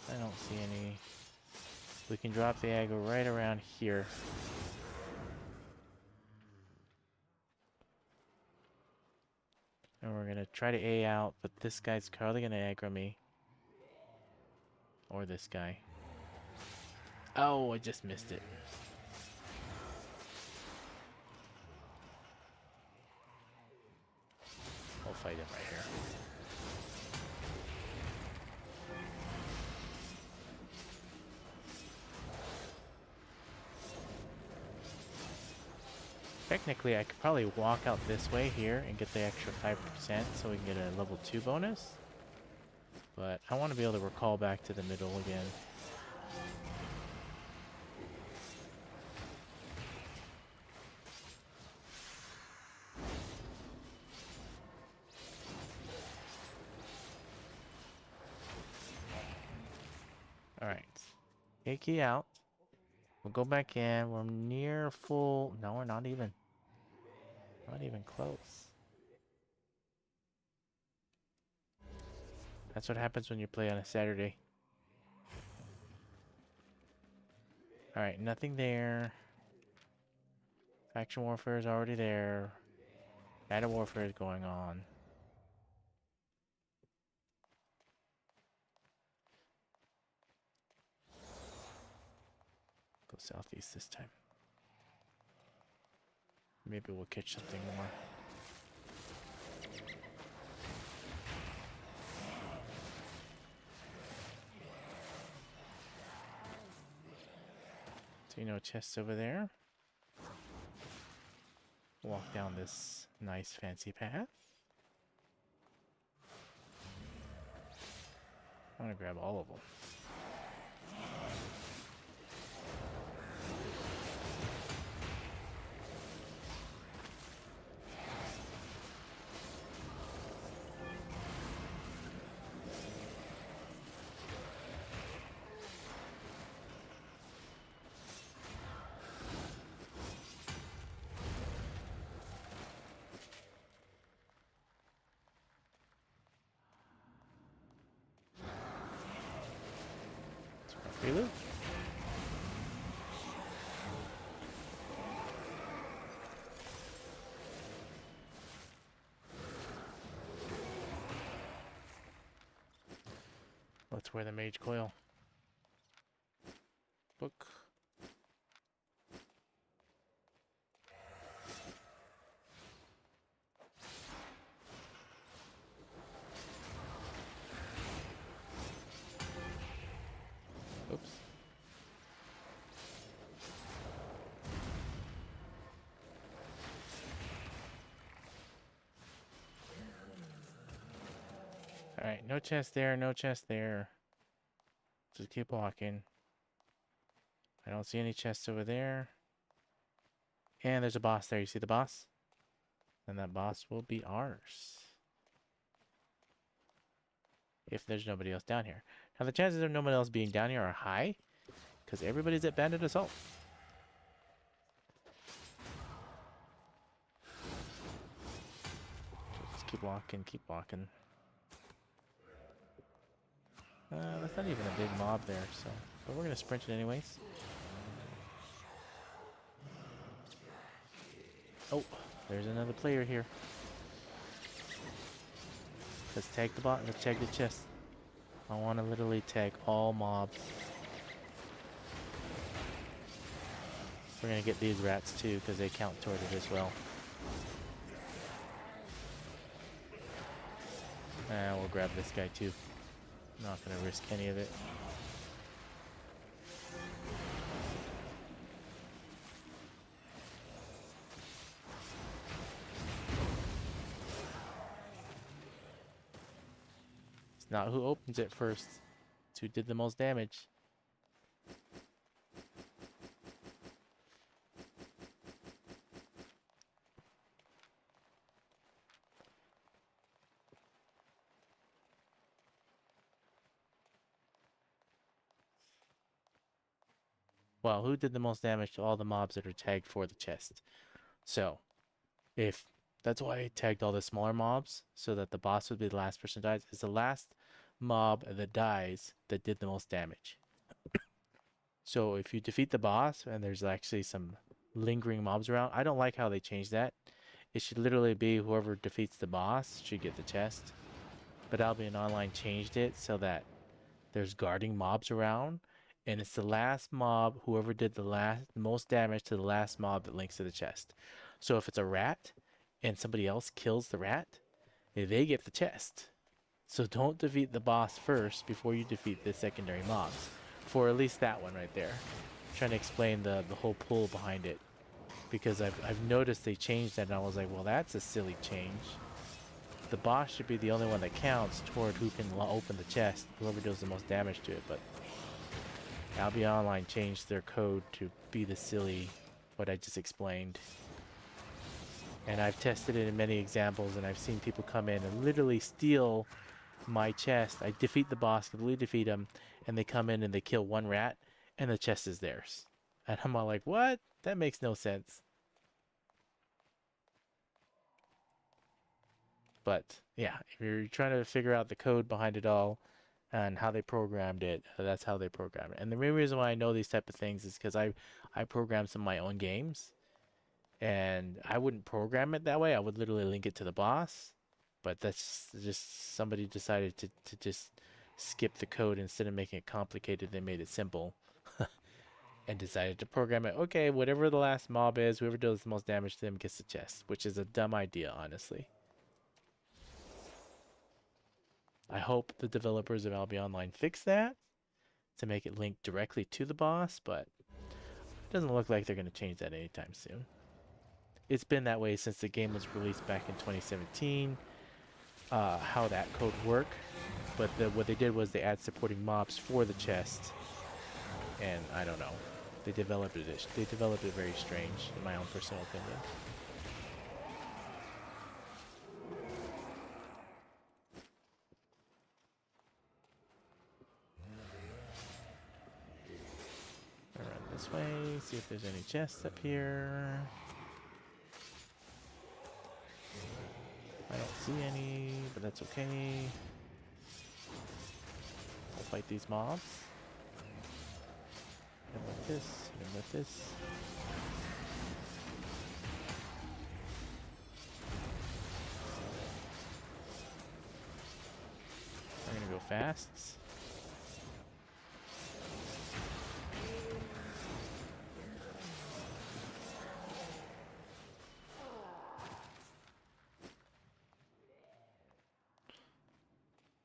I don't see any. We can drop the aggro right around here. And we're going to try to A out, but this guy's probably going to aggro me. Or this guy. Oh, I just missed it. We'll fight him right here. Technically, I could probably walk out this way here and get the extra 5% so we can get a level 2 bonus. But I want to be able to recall back to the middle again. Alright. A key out. We'll go back in. We're near full. No, we're not even. Not even close. That's what happens when you play on a Saturday. Alright, nothing there. Faction warfare is already there. Data warfare is going on. Go southeast this time. Maybe we'll catch something more. So you know, chests over there. Walk down this nice fancy path. I'm gonna grab all of them. Prelude? Let's wear the mage coil. Book. Oops. Alright, no chest there, no chest there. Just keep walking. I don't see any chests over there. And there's a boss there. You see the boss? And that boss will be ours. If there's nobody else down here. Now the chances of nobody else being down here are high, because everybody's at Bandit Assault. So just keep walking, keep walking. That's not even a big mob there, so... But we're going to sprint it anyways. Oh, there's another player here. Let's tag the bot, let's tag the chest. I want to literally tag all mobs. We're going to get these rats too, because they count toward it as well. And we'll grab this guy too. Not going to risk any of it. It's not who opens it first. It's who did the most damage. Well, who did the most damage to all the mobs that are tagged for the chest? So, if that's why I tagged all the smaller mobs, so that the boss would be the last person dies. It's the last mob that dies that did the most damage. So if you defeat the boss and there's actually some lingering mobs around, I don't like how they changed that. It should literally be whoever defeats the boss should get the chest. But Albion Online changed it so that there's guarding mobs around. And it's the last mob, whoever did the most damage to the last mob that links to the chest. So if it's a rat and somebody else kills the rat, they get the chest. So don't defeat the boss first before you defeat the secondary mobs. For at least that one right there. I'm trying to explain the whole pull behind it. Because I've noticed they changed that and I was like, well, that's a silly change. The boss should be the only one that counts toward who can open the chest, whoever does the most damage to it, but Albion Online changed their code to be the silly, what I just explained. And I've tested it in many examples, and I've seen people come in and literally steal my chest. I defeat the boss, completely defeat him, and they come in and they kill one rat, and the chest is theirs. And I'm all like, what? That makes no sense. But, yeah, if you're trying to figure out the code behind it all, and how they programmed it, that's how they program it. And the main reason why I know these type of things is because I program some of my own games, and I wouldn't program it that way. I would literally link it to the boss, but that's just somebody decided to just skip the code. Instead of making it complicated, they made it simple and decided to program it. Okay, whatever the last mob is, whoever does the most damage to them gets the chest, which is a dumb idea, honestly. I hope the developers of Albion Online fix that to make it link directly to the boss, but it doesn't look like they're going to change that anytime soon. It's been that way since the game was released back in 2017, how that code worked, but what they did was they add supporting mobs for the chest, and I don't know. They developed it very strange, in my own personal opinion. Run this way, see if there's any chests up here. I don't see any, but that's okay. I'll fight these mobs. And with this, and with this. I'm gonna go fast.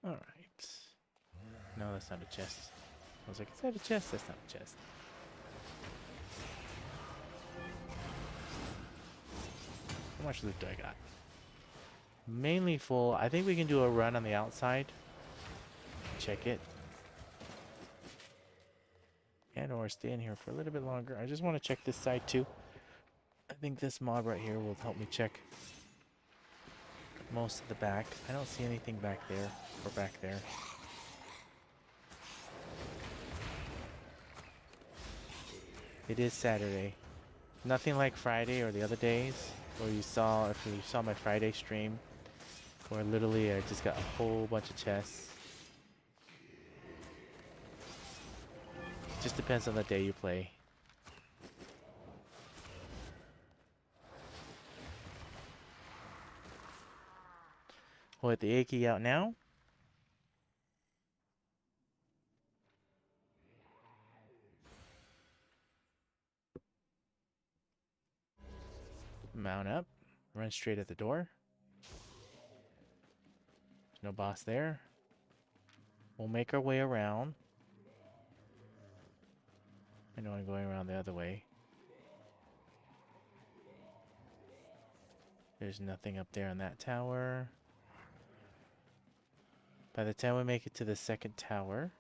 Alright. No, that's not a chest. I was like, is that a chest? That's not a chest. How much loot do I got? Mainly full. I think we can do a run on the outside. Check it. And or stay in here for a little bit longer. I just want to check this side too. I think this mob right here will help me check most of the back. I don't see anything back there or back there. It is Saturday. Nothing like Friday or the other days where you saw, if you saw my Friday stream, where literally I just got a whole bunch of chests. Just depends on the day you play. We'll let the Aki out now. Mount up. Run straight at the door. There's no boss there. We'll make our way around. I know I'm going around the other way. There's nothing up there on that tower. By the time we make it to the second tower,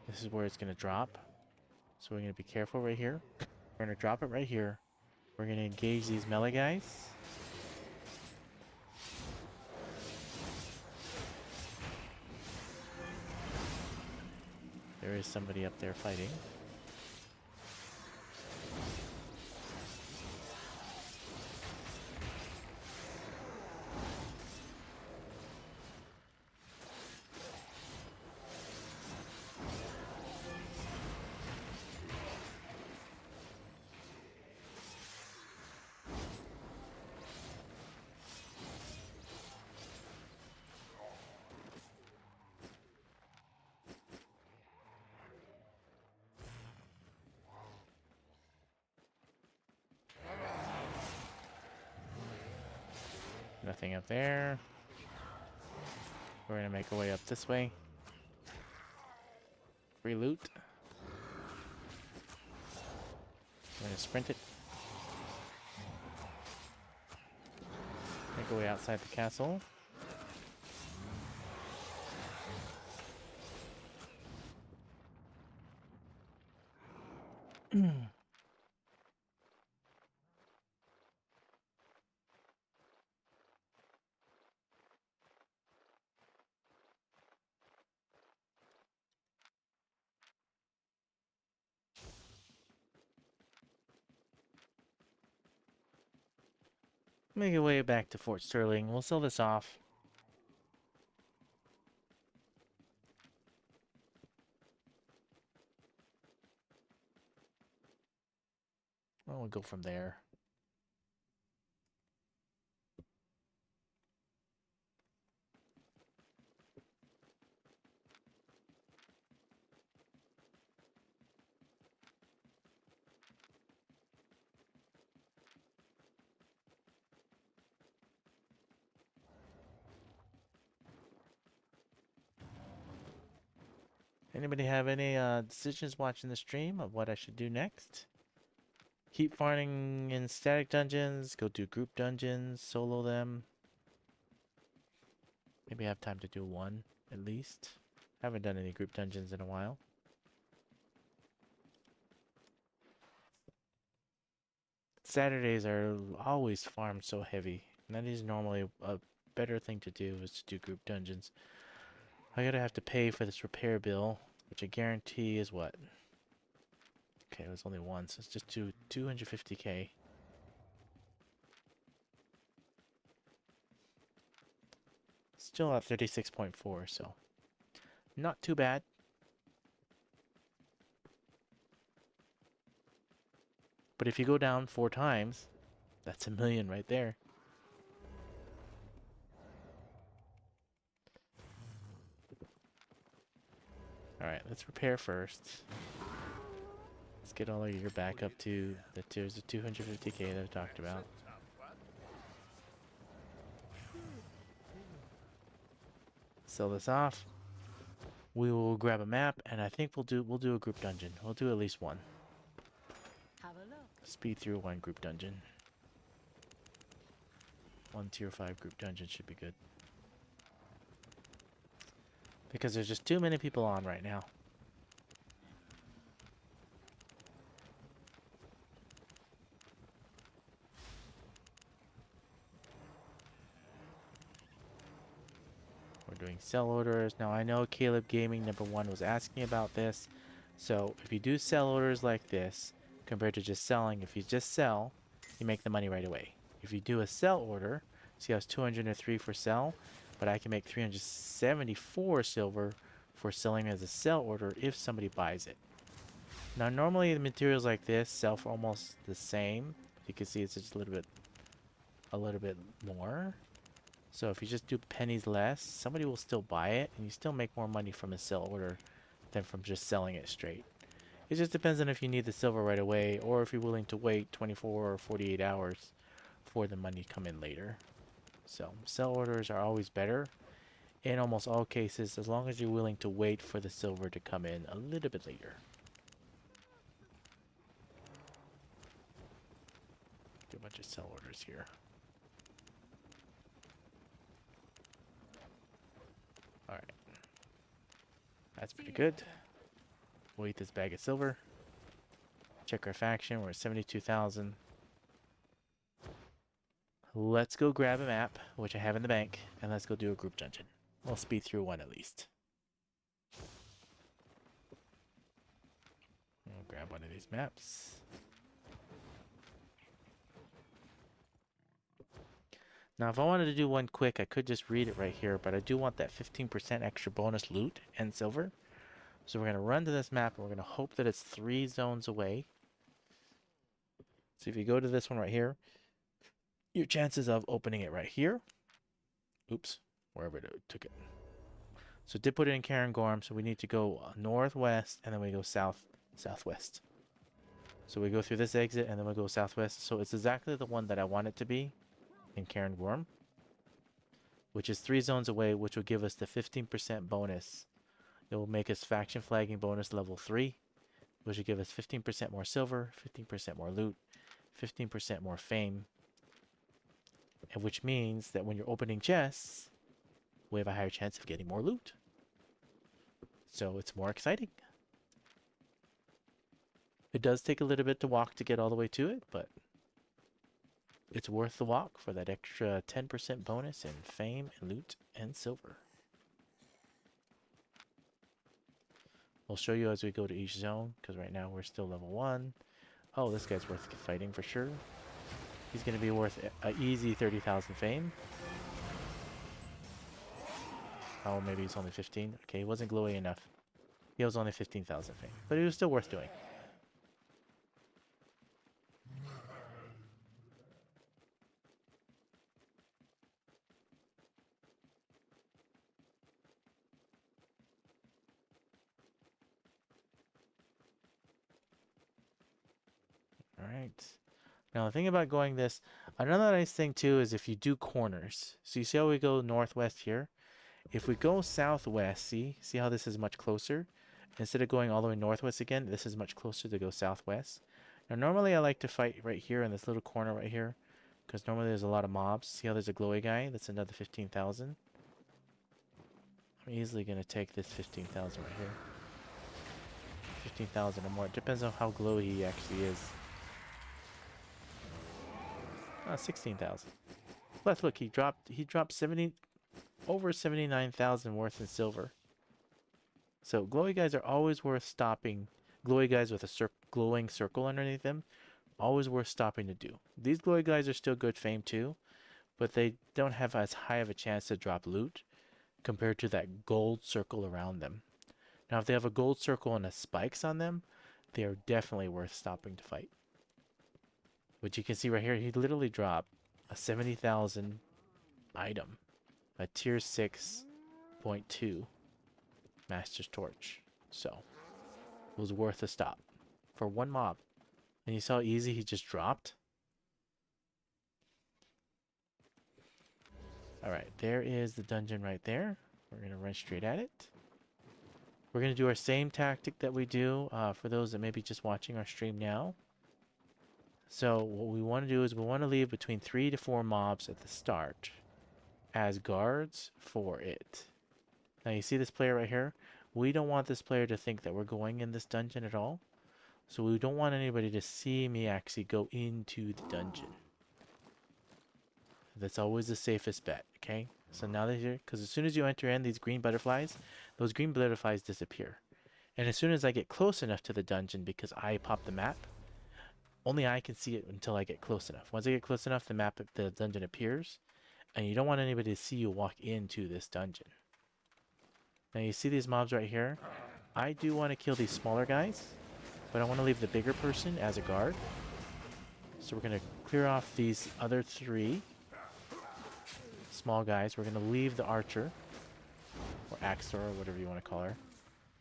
this is where it's going to drop. So we're going to be careful right here. We're going to drop it right here. We're going to engage these melee guys. There is somebody up there fighting. Nothing up there. We're gonna make our way up this way. Free loot. We're gonna sprint it. Make our way outside the castle. Make our way back to Fort Sterling. We'll sell this off. Well, we'll go from there. Anybody have any decisions watching the stream of what I should do next? Keep farming in static dungeons, go do group dungeons, solo them. Maybe I have time to do one, at least. Haven't done any group dungeons in a while. Saturdays are always farmed so heavy. And that is normally a better thing to do, is to do group dungeons. I gotta have to pay for this repair bill, which I guarantee is what? Okay, it was only one, so it's just 250k. Still at 36.4, so not too bad. But if you go down 4 times, that's $1 million right there. Alright, let's repair first. Let's get all of your back up to the 250k that I talked about. Sell this off. We will grab a map, and I think we'll do a group dungeon. We'll do at least one. Have a look. Speed through one group dungeon. One tier 5 group dungeon should be good. Because there's just too many people on right now. We're doing sell orders. Now I know Caleb Gaming #1 was asking about this. So if you do sell orders like this, compared to just selling, if you just sell, you make the money right away. If you do a sell order, see I was 203 for sell, but I can make 374 silver for selling as a sell order if somebody buys it. Now normally the materials like this sell for almost the same. You can see it's just a little bit more. So if you just do pennies less, somebody will still buy it, and you still make more money from a sell order than from just selling it straight. It just depends on if you need the silver right away, or if you're willing to wait 24 or 48 hours for the money to come in later. So sell orders are always better in almost all cases, as long as you're willing to wait for the silver to come in a little bit later. Do a bunch of sell orders here. Alright. That's pretty good. We'll eat this bag of silver. Check our faction. We're at 72,000. Let's go grab a map, which I have in the bank, and let's go do a group dungeon. We'll speed through one at least. We'll grab one of these maps. Now, if I wanted to do one quick, I could just read it right here, but I do want that 15% extra bonus loot and silver. So we're going to run to this map, and we're going to hope that it's 3 zones away. So if you go to this one right here, your chances of opening it right here. Oops, wherever it took it. So did put it in Cairngorm, so we need to go northwest, and then we go southwest. So we go through this exit, and then we go southwest. So it's exactly the one that I want it to be in Cairngorm, which is 3 zones away, which will give us the 15% bonus. It will make us faction flagging bonus level 3, which will give us 15% more silver, 15% more loot, 15% more fame, and which means that when you're opening chests, we have a higher chance of getting more loot. So it's more exciting. It does take a little bit to walk to get all the way to it, but it's worth the walk for that extra 10% bonus in fame, and loot, and silver. We'll show you as we go to each zone, because right now we're still level 1. Oh, this guy's worth fighting for sure. He's going to be worth an easy 30,000 fame. Oh, maybe he's only 15. Okay, he wasn't glowy enough. He was only 15,000 fame, but he was still worth doing. Alright. Now the thing about going this, another nice thing too is if you do corners. So you see how we go northwest here? If we go southwest, see how this is much closer? Instead of going all the way northwest again, this is much closer to go southwest. Now normally I like to fight right here in this little corner right here, because normally there's a lot of mobs. See how there's a glowy guy? That's another 15,000. I'm easily going to take this 15,000 right here. 15,000 or more. It depends on how glowy he actually is. 16,000. But look, he dropped over 79,000 worth in silver. So glowy guys are always worth stopping. Glowy guys with a glowing circle underneath them, always worth stopping to do. These glowy guys are still good fame too, but they don't have as high of a chance to drop loot compared to that gold circle around them. Now if they have a gold circle and a spikes on them, they are definitely worth stopping to fight. But you can see right here, he literally dropped a 70,000 item, a tier 6.2 Master's Torch. So it was worth a stop for one mob. And you saw how easy he just dropped? Alright, there is the dungeon right there. We're going to run straight at it. We're going to do our same tactic that we do for those that may be just watching our stream now. So what we want to do is we want to leave between 3 to 4 mobs at the start as guards for it. Now you see this player right here? We don't want this player to think that we're going in this dungeon at all. So we don't want anybody to see me actually go into the dungeon. That's always the safest bet, okay? So now that you're, because as soon as you enter in these green butterflies, those green butterflies disappear. And as soon as I get close enough to the dungeon, because I pop the map, only I can see it until I get close enough. Once I get close enough, the dungeon appears, and you don't want anybody to see you walk into this dungeon. Now you see these mobs right here? I do want to kill these smaller guys, but I want to leave the bigger person as a guard. So we're going to clear off these other 3 small guys. We're going to leave the archer, or Axor, or whatever you want to call her.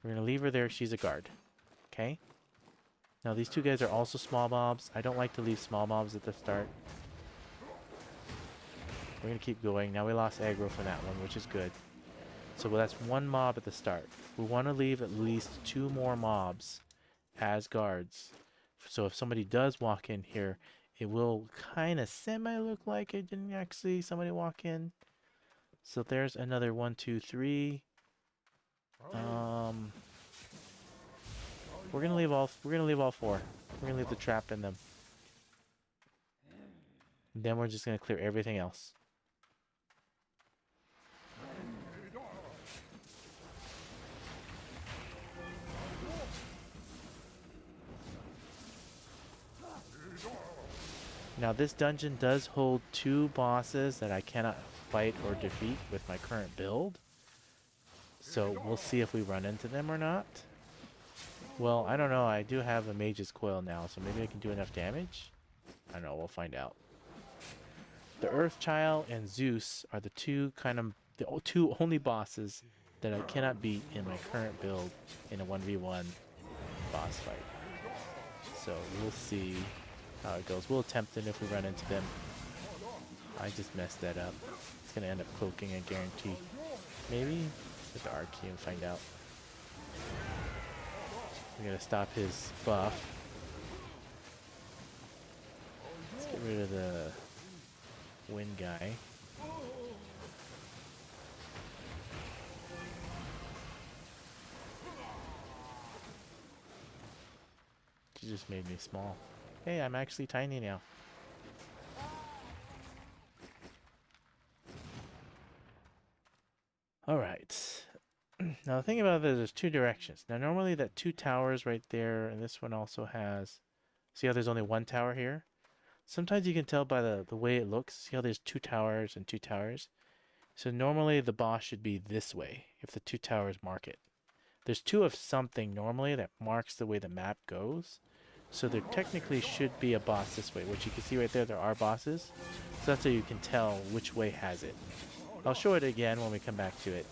We're going to leave her there. She's a guard. Okay? Now these 2 guys are also small mobs. I don't like to leave small mobs at the start. We're going to keep going. Now we lost aggro for that one, which is good. So that's 1 mob at the start. We want to leave at least 2 more mobs as guards. So if somebody does walk in here, it will kind of semi-look like it didn't actually somebody walk in. So there's another 1, 2, 3. We're gonna leave all 4. We're gonna leave the trap in them. Then we're just gonna clear everything else. Now this dungeon does hold 2 bosses that I cannot fight or defeat with my current build. So we'll see if we run into them or not. Well, I don't know. I do have a mage's coil now, so maybe I can do enough damage. I don't know. We'll find out. The Earthchild and Zeus are the 2 only bosses that I cannot beat in my current build in a 1v1 boss fight. So we'll see how it goes. We'll attempt it if we run into them. I just messed that up. It's going to end up cloaking, I guarantee. Maybe with the R key and find out. We're going to stop his buff. Let's get rid of the wind guy. She just made me small. Hey, I'm actually tiny now. Alright. Now the thing about this, there's 2 directions. Now normally that 2 towers right there, and this one also has... See how there's only 1 tower here? Sometimes you can tell by the way it looks. See how there's 2 towers and 2 towers? So normally the boss should be this way, if the 2 towers mark it. There's 2 of something normally that marks the way the map goes. So there technically should be a boss this way, which you can see right there are bosses. So that's how you can tell which way has it. I'll show it again when we come back to it.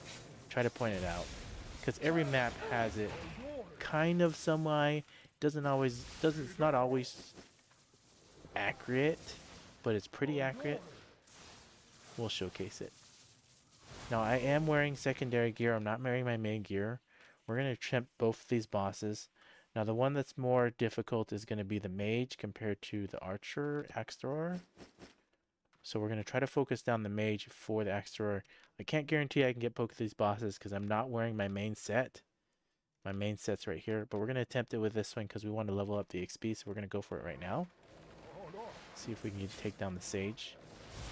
Try to point it out. Because every map has it kind of some way. It's not always accurate, but it's pretty accurate. We'll showcase it. Now I am wearing secondary gear. I'm not wearing my main gear. We're going to attempt both of these bosses. Now the one that's more difficult is going to be the mage compared to the archer, axe thrower. So we're going to try to focus down the mage for the axe thrower. I can't guarantee I can get both of these bosses because I'm not wearing my main set. My main set's right here, but we're going to attempt it with this one because we want to level up the XP, so we're going to go for it right now. See if we can take down the sage.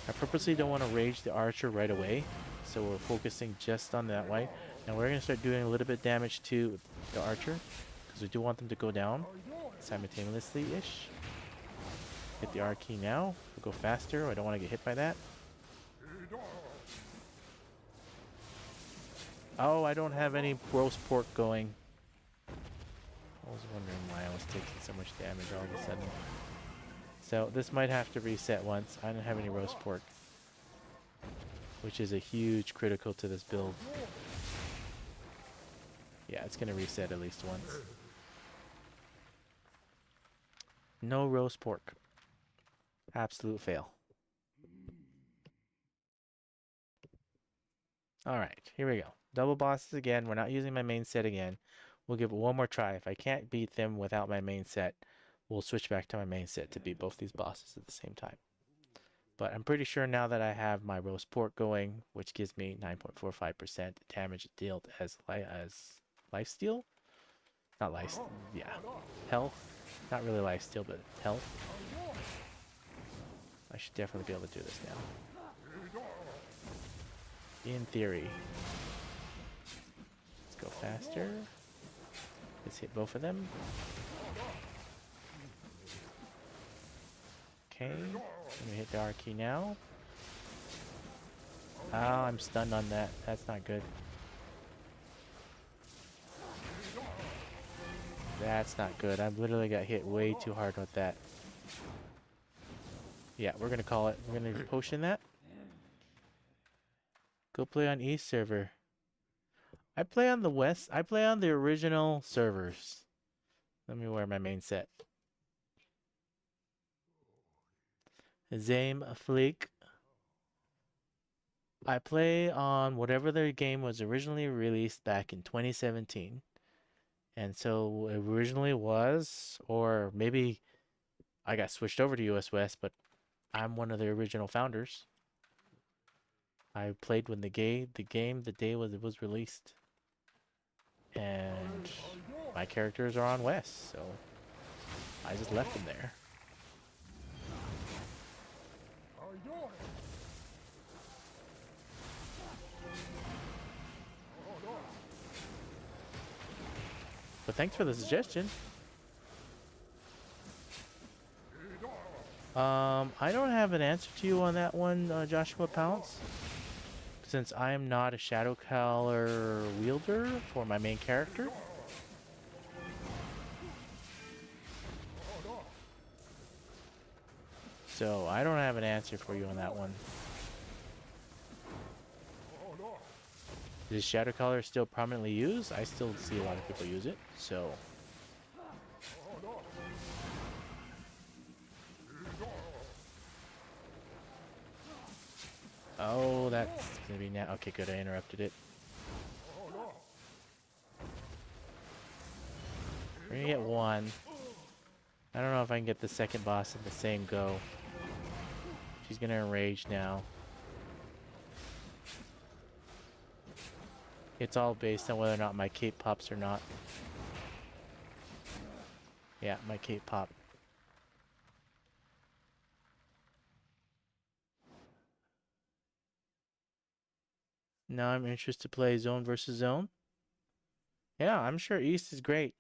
I purposely don't want to rage the archer right away, so we're focusing just on that way. Now we're going to start doing a little bit of damage to the archer because we do want them to go down simultaneously-ish. Hit the R key now. We'll go faster. I don't want to get hit by that. Oh, I don't have any roast pork going. I was wondering why I was taking so much damage all of a sudden. So this might have to reset once. I don't have any roast pork, which is a huge critical to this build. Yeah, it's going to reset at least once. No roast pork. Absolute fail. Alright, here we go. Double bosses again. We're not using my main set again. We'll give it one more try. If I can't beat them without my main set, we'll switch back to my main set to beat both these bosses at the same time. But I'm pretty sure now that I have my roast pork going, which gives me 9.45% damage dealt as life steal. Not life, yeah, health. Not really life steal, but health. I should definitely be able to do this now. In theory. Let's go faster. Let's hit both of them. Okay, I'm gonna hit the R key now. Oh, I'm stunned on that. That's not good. That's not good. I've literally got hit way too hard with that. Yeah, we're gonna call it. We're gonna potion that. Go play on East server. I play on the West. I play on the original servers. Let me wear my main set. Zame Fleek. I play on whatever their game was originally released back in 2017. And so it originally was, or maybe I got switched over to US West, but I'm one of the original founders. I played when the day it was released. And my characters are on West, so I just left them there. But thanks for the suggestion. I don't have an answer to you on that one, Joshua Pounce. Since I am not a Shadow Color wielder for my main character. So I don't have an answer for you on that one. Is Shadow Color still prominently used? I still see a lot of people use it, so. Oh, that's gonna be now. Okay, good. I interrupted it. We're gonna get one. I don't know if I can get the second boss in the same go. She's gonna enrage now. It's all based on whether or not my cape pops or not. Yeah, my cape pop. Now I'm interested to play zone versus zone. Yeah, I'm sure East is great.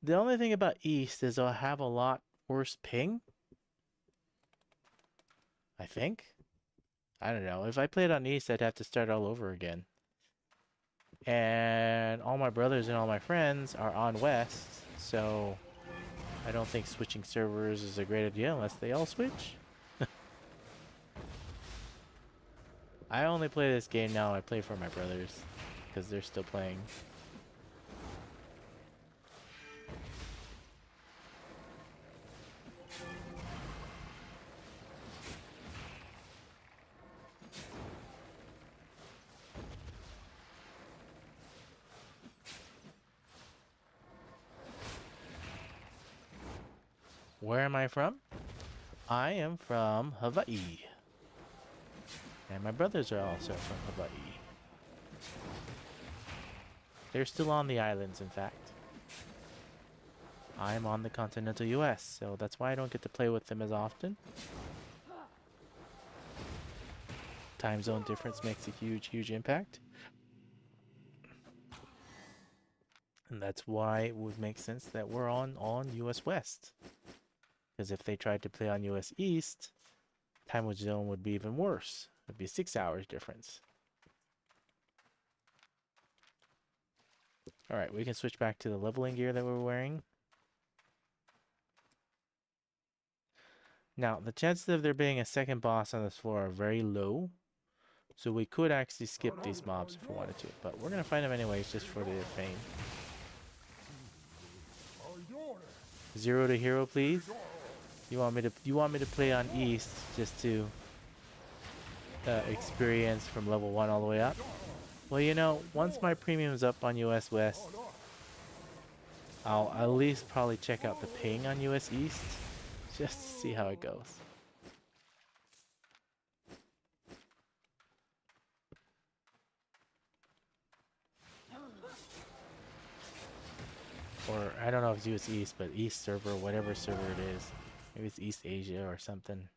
The only thing about East is I'll have a lot worse ping. I think. I don't know. If I played on East, I'd have to start all over again. And all my brothers and all my friends are on West, so I don't think switching servers is a great idea unless they all switch. I only play this game now. I play for my brothers because they're still playing. Where am I from? I am from Hawaii. And my brothers are also from Hawaii. They're still on the islands, in fact. I'm on the continental US, so that's why I don't get to play with them as often. Time zone difference makes a huge impact. And that's why it would make sense that we're on US West. Because if they tried to play on US East, time zone would be even worse. It'd be 6 hours difference. Alright, we can switch back to the leveling gear that we're wearing. Now, the chances of there being a second boss on this floor are very low. So we could actually skip these mobs if we wanted to. But we're going to find them anyways just for the fame. 0 to hero, please. You want me to play on East just to experience from level 1 all the way up? Well, you know, once my premium's up on US West, I'll at least probably check out the ping on US East just to see how it goes. Or I don't know if it's US East, but East server, whatever server it is. Maybe it's East Asia or something.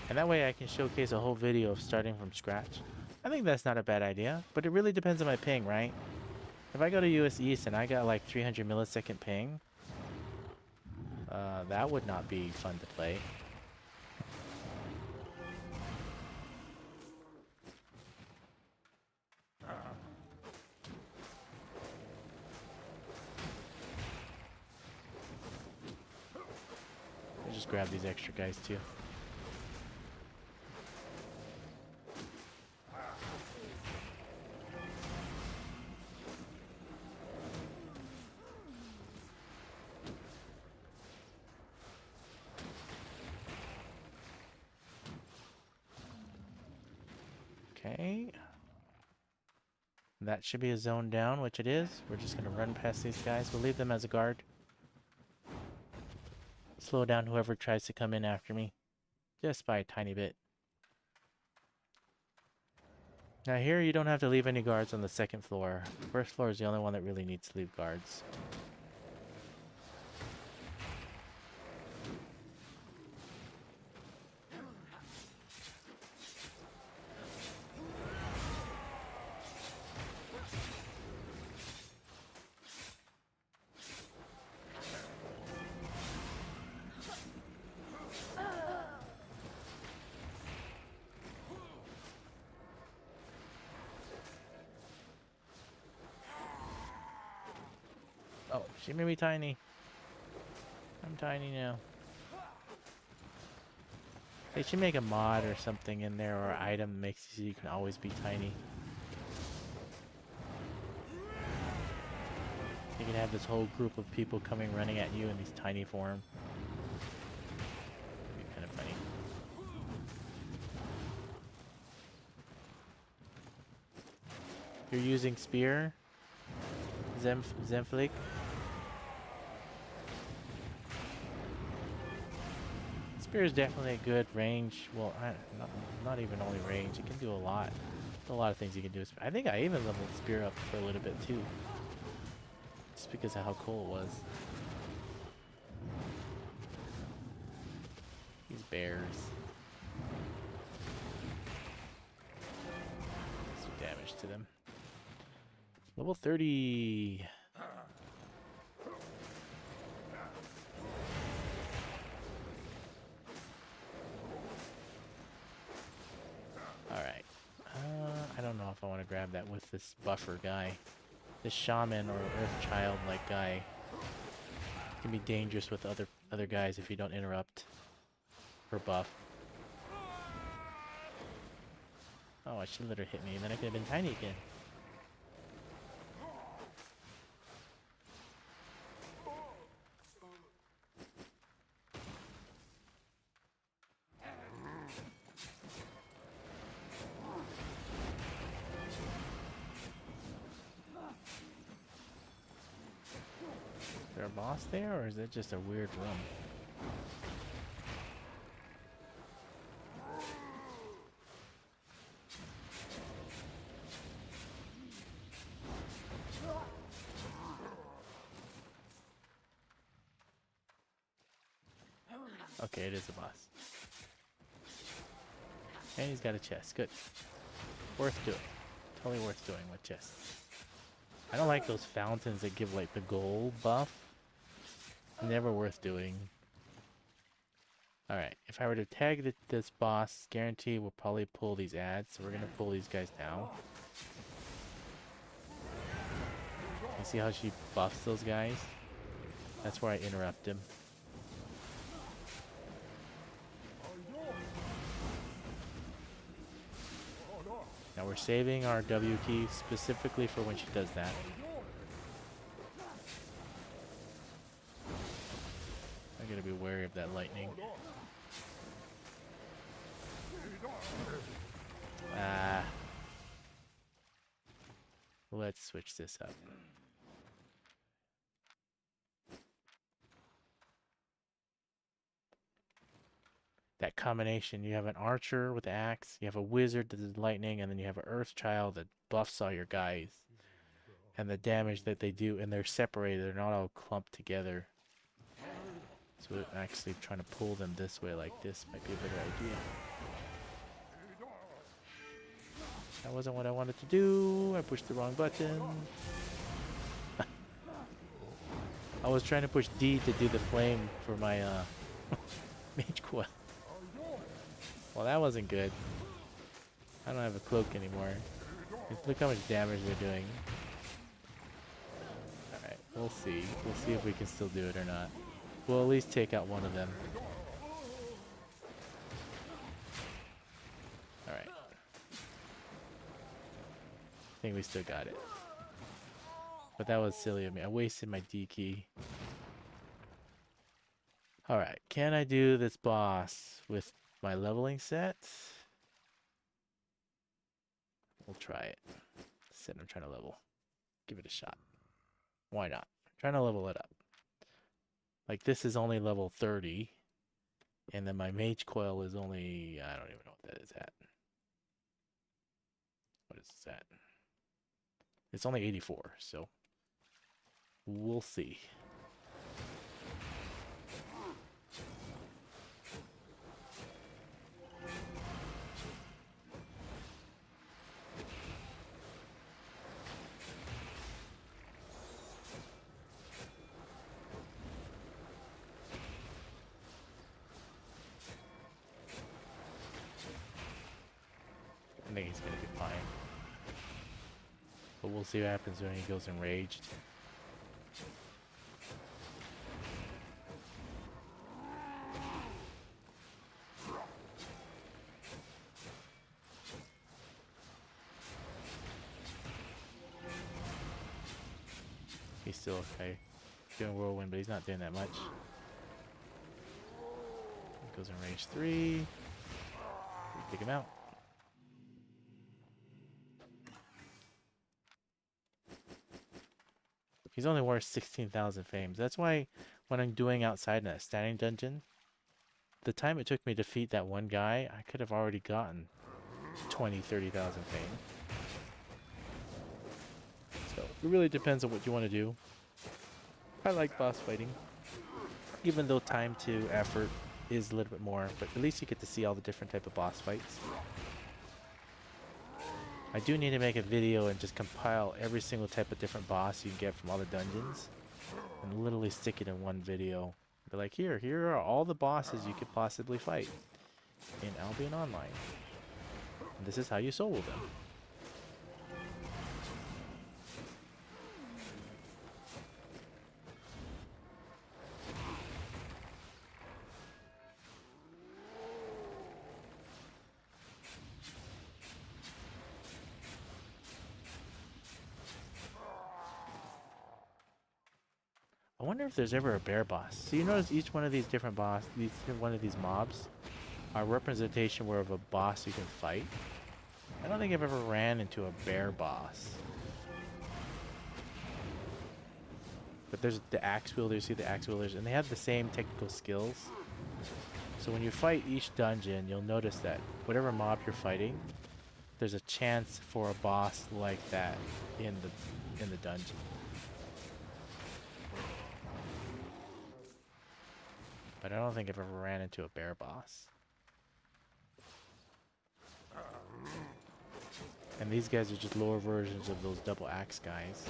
And that way I can showcase a whole video of starting from scratch. I think that's not a bad idea, but it really depends on my ping, right? If I go to US East and I got like 300 millisecond ping, that would not be fun to play. I'll just grab these extra guys too. Okay. That should be a zone down, which it is. We're just going to run past these guys. We'll leave them as a guard. Slow down whoever tries to come in after me. Just by a tiny bit. Now here you don't have to leave any guards on the second floor. First floor is the only one that really needs to leave guards. Oh, she made me tiny. I'm tiny now. They should make a mod or something in there, or item that makes you can always be tiny. You can have this whole group of people coming running at you in these tiny form. It'd be kind of funny. You're using spear, Zemflik. Spear is definitely a good range. Well, not even only range. It can do a lot. There's a lot of things you can do. I think I even leveled spear up for a little bit too, just because of how cool it was. These bears. Some damage to them. Level 30. Alright. I don't know if I want to grab that with this buffer guy. This shaman or earth child like guy can be dangerous with other guys if you don't interrupt her buff. Oh, I should let her hit me, and then I could have been tiny again. Is there a boss there, or is it just a weird room? Okay, it is a boss. And he's got a chest. Good. Worth doing. Totally worth doing with chests. I don't like those fountains that give like the gold buff. Never worth doing. Alright, if I were to tag this boss, guarantee we'll probably pull these ads. So we're going to pull these guys down. You see how she buffs those guys? That's where I interrupt him. We're saving our W key specifically for when she does that. I gotta be wary of that lightning. Ah. Let's switch this up. That combination, you have an archer with the axe, you have a wizard that does lightning, and then you have an earth child that buffs all your guys. And the damage that they do, and they're separated, they're not all clumped together. So actually trying to pull them this way like this might be a better idea. That wasn't what I wanted to do. I pushed the wrong button. I was trying to push D to do the flame for my mage coil. Well, that wasn't good. I don't have a cloak anymore. Look how much damage they're doing. Alright, we'll see. We'll see if we can still do it or not. We'll at least take out one of them. Alright. I think we still got it. But that was silly of me. I wasted my D key. Alright, can I do this boss with my leveling set? We'll try it. Said I'm trying to level. Give it a shot. Why not? I'm trying to level it up. Like this is only level 30. And then my mage coil is only, I don't even know what that is at. What is that? It's only 84, so we'll see. I think he's gonna be fine. But we'll see what happens when he goes enraged. He's still okay. Doing whirlwind, but he's not doing that much. He goes in rage 3. Take him out. He's only worth 16,000 fames. That's why when I'm doing outside in a standing dungeon, the time it took me to defeat that one guy, I could have already gotten 20, 30,000 fame. So it really depends on what you want to do. I like boss fighting, even though time to effort is a little bit more, but at least you get to see all the different type of boss fights. I do need to make a video and just compile every single type of different boss you can get from all the dungeons and literally stick it in one video. Be like, here are all the bosses you could possibly fight in Albion Online. And this is how you solo them. I wonder if there's ever a bear boss. So you notice each one of these different one of these mobs are a representation where of a boss you can fight. I don't think I've ever ran into a bear boss. But there's the axe wielders, see the axe wielders, and they have the same technical skills. So when you fight each dungeon, you'll notice that whatever mob you're fighting, there's a chance for a boss like that in the dungeon. But I don't think I've ever ran into a bear boss. And these guys are just lower versions of those double axe guys.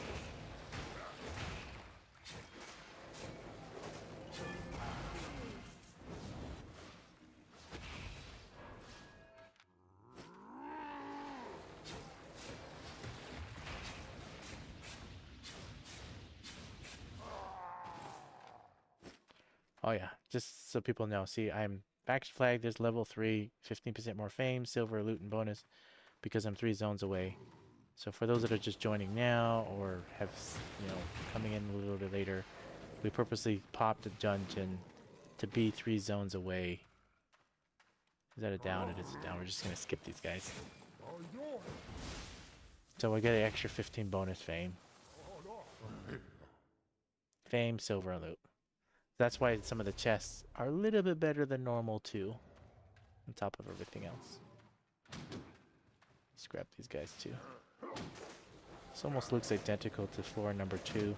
Oh yeah, just so people know. See, I'm faction flag. There's level 3, 15% more fame, silver, loot, and bonus. because I'm 3 zones away. So for those that are just joining now or have, coming in a little bit later, we purposely popped a dungeon to be 3 zones away. Is that a down? It is a down. We're just gonna skip these guys. So we get an extra 15 bonus fame. Fame, silver, and loot. That's why some of the chests are a little bit better than normal too. On top of everything else. Let's grab these guys too. This almost looks identical to floor number 2.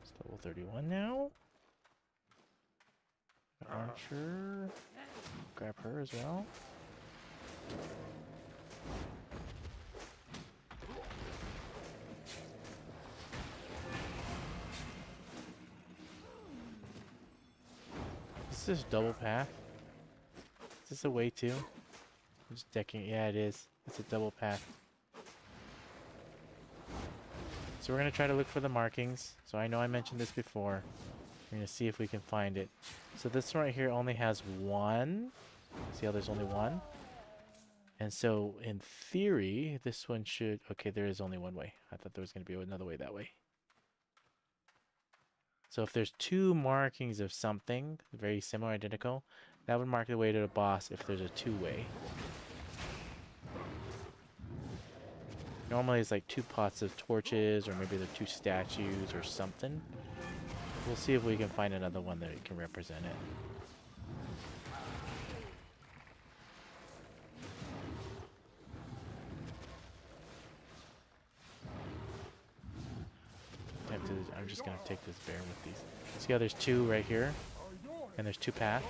It's level 31 now. Archer. Grab her as well. Is this double path? Is this a way too? Just decking. Yeah, it is. It's a double path. So we're going to try to look for the markings. So I know I mentioned this before. We're going to see if we can find it. So this one right here only has 1. See how there's only 1? And so in theory, this one should... Okay, there is only one way. I thought there was going to be another way that way. So if there's 2 markings of something, very similar, identical, that would mark the way to the boss if there's a 2-way. Normally it's like 2 pots of torches, or maybe they're 2 statues or something. We'll see if we can find another one that can represent it. I'm just going to take this bear with these. See how there's 2 right here? And there's 2 paths?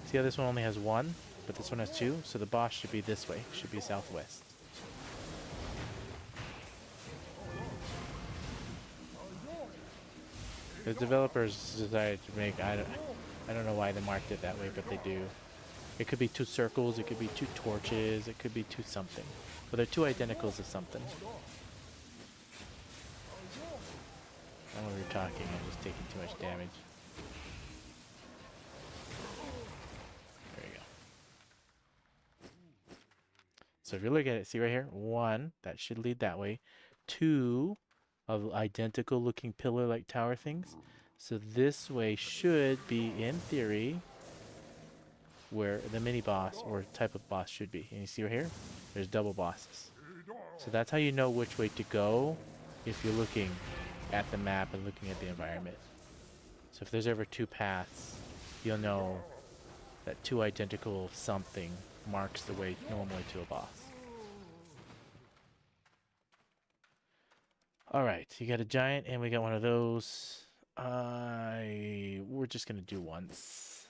See how this one only has 1, but this one has 2? So the boss should be this way. Should be southwest. The developers decided to make... I don't know why they marked it that way, but they do. It could be 2 circles, it could be 2 torches, it could be 2 something. But they're 2 identicals of something. And when we were talking, I'm just taking too much damage. There you go. So if you look at it, see right here? 1, that should lead that way. 2 of identical looking pillar-like tower things. So this way should be, in theory, where the mini-boss or type of boss should be. And you see right here? There's double bosses. So that's how you know which way to go if you're looking at the map and looking at the environment. So if there's ever 2 paths, you'll know that 2 identical something marks the way normally to a boss. Alright, you got a giant and we got one of those. We're just gonna do once.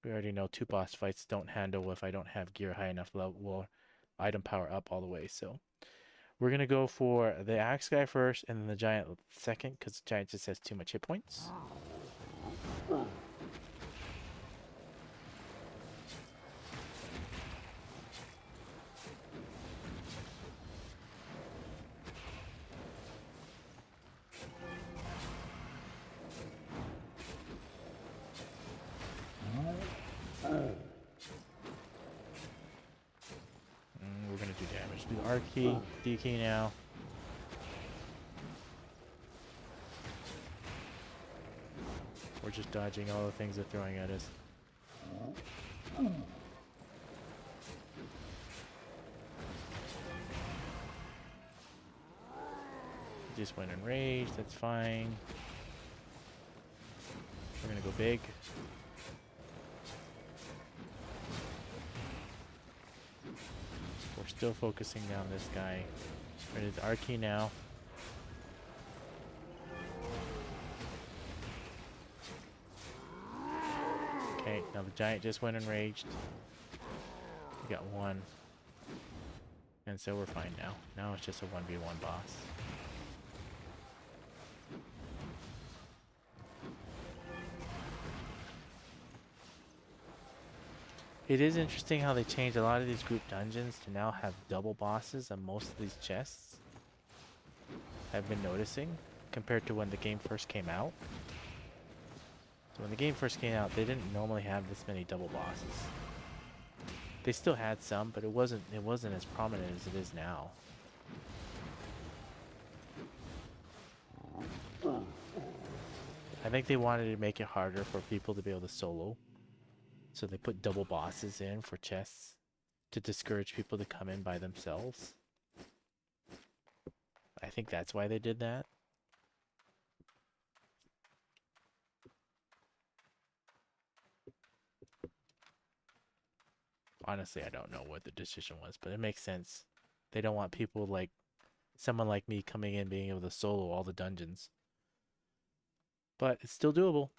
We already know 2 boss fights don't handle if I don't have gear high enough level or item power up all the way, so we're going to go for the axe guy first and then the giant second, because the giant just has too much hit points. We're going to do damage. Do R key, D key now. We're just dodging all the things they're throwing at us. Just went in rage, that's fine. We're going to go big. We're still focusing down this guy. It is R key now. Okay, now the giant just went enraged. We got 1. And so we're fine now. Now it's just a 1v1 boss. It is interesting how they changed a lot of these group dungeons to now have double bosses on most of these chests. I've been noticing. compared to when the game first came out. So when the game first came out, they didn't normally have this many double bosses. They still had some, but it wasn't as prominent as it is now. I think they wanted to make it harder for people to be able to solo. So they put double bosses in for chests to discourage people to come in by themselves. I think that's why they did that. Honestly, I don't know what the decision was, but it makes sense. They don't want people like someone like me coming in being able to solo all the dungeons. But it's still doable.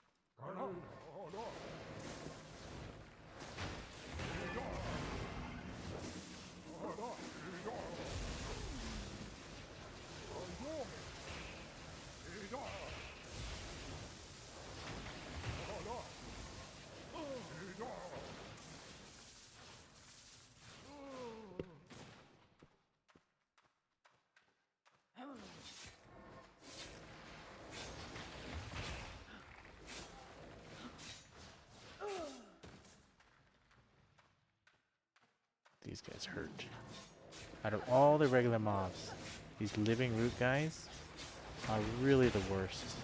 These guys hurt. Out of all the regular mobs, these living root guys are really the worst.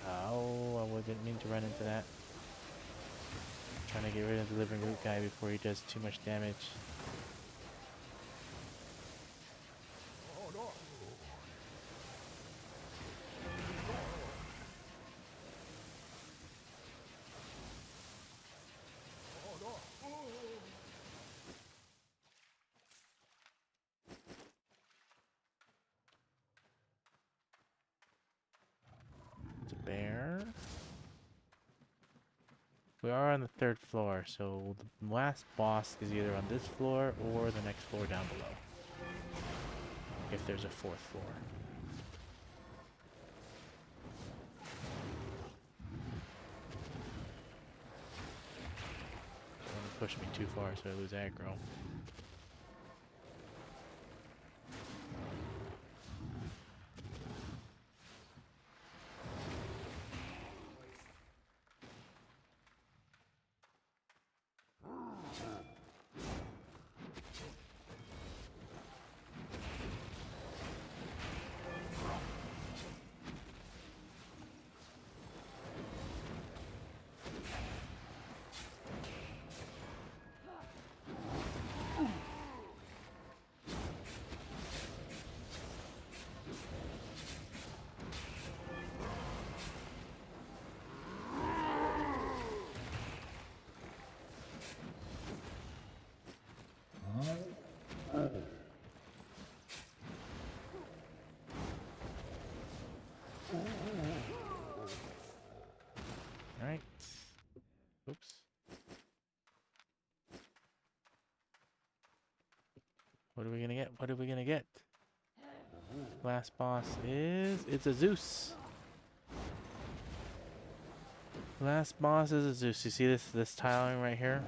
Oh, I didn't mean to run into that. Trying to get rid of the living root guy before he does too much damage. It's a bear. We are on the 3rd floor, so the last boss is either on this floor or the next floor down below. If there's a 4th floor. Don't push me too far so I lose aggro. Alright. Oops. What are we gonna get? What are we gonna get? Last boss is... It's a Zeus. Last boss is a Zeus. You see this tiling right here?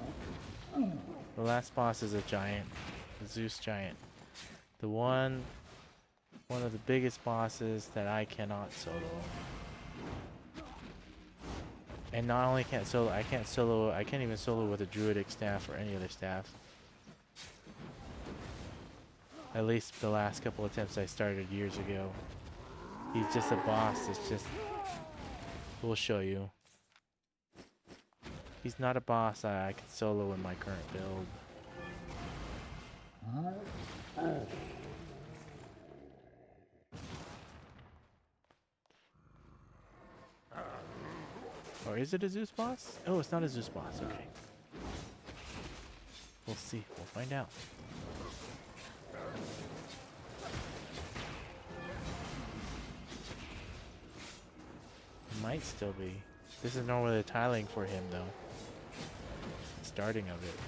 The last boss is a giant. A Zeus giant. The one of the biggest bosses that I cannot solo. And not only can't solo, I can't even solo with a druidic staff or any other staff. At least the last couple attempts I started years ago. He's just a boss. It's just... We'll show you. He's not a boss I can solo in my current build. Or is it a Zeus boss? Oh, it's not a Zeus boss. Okay. We'll see. We'll find out. Might still be. This is normally the tiling for him, though. Starting of it.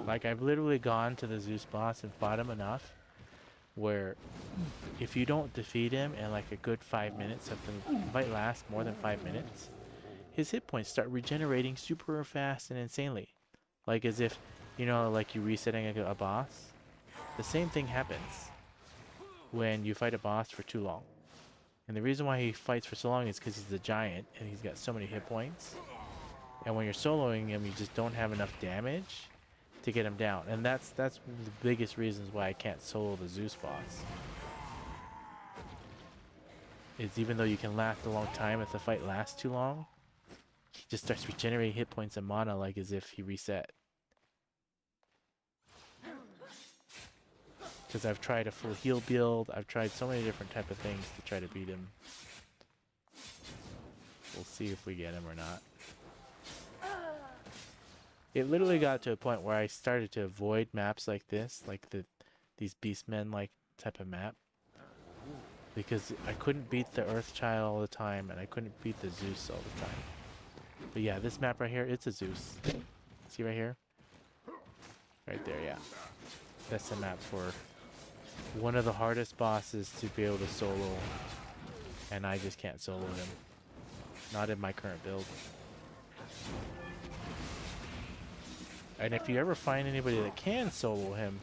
Like, I've literally gone to the Zeus boss and fought him enough where if you don't defeat him in like a good 5 minutes, if the fight lasts more than 5 minutes, his hit points start regenerating super fast and insanely. Like as if, like you resetting a boss. The same thing happens when you fight a boss for too long. And the reason why he fights for so long is because he's a giant and he's got so many hit points. And when you're soloing him, you just don't have enough damage to get him down. And that's the biggest reasons why I can't solo the Zeus boss. Is even though you can last a long time, if the fight lasts too long, he just starts regenerating hit points and mana like as if he reset. Because I've tried a full heal build, I've tried so many different type of things to try to beat him. We'll see if we get him or not. It literally got to a point where I started to avoid maps like this, like these Beastmen like type of map. Because I couldn't beat the Earthchild all the time, and I couldn't beat the Zeus all the time. But yeah, this map right here, it's a Zeus. See right here? Right there, yeah. That's the map for one of the hardest bosses to be able to solo. And I just can't solo him. Not in my current build. And if you ever find anybody that can solo him,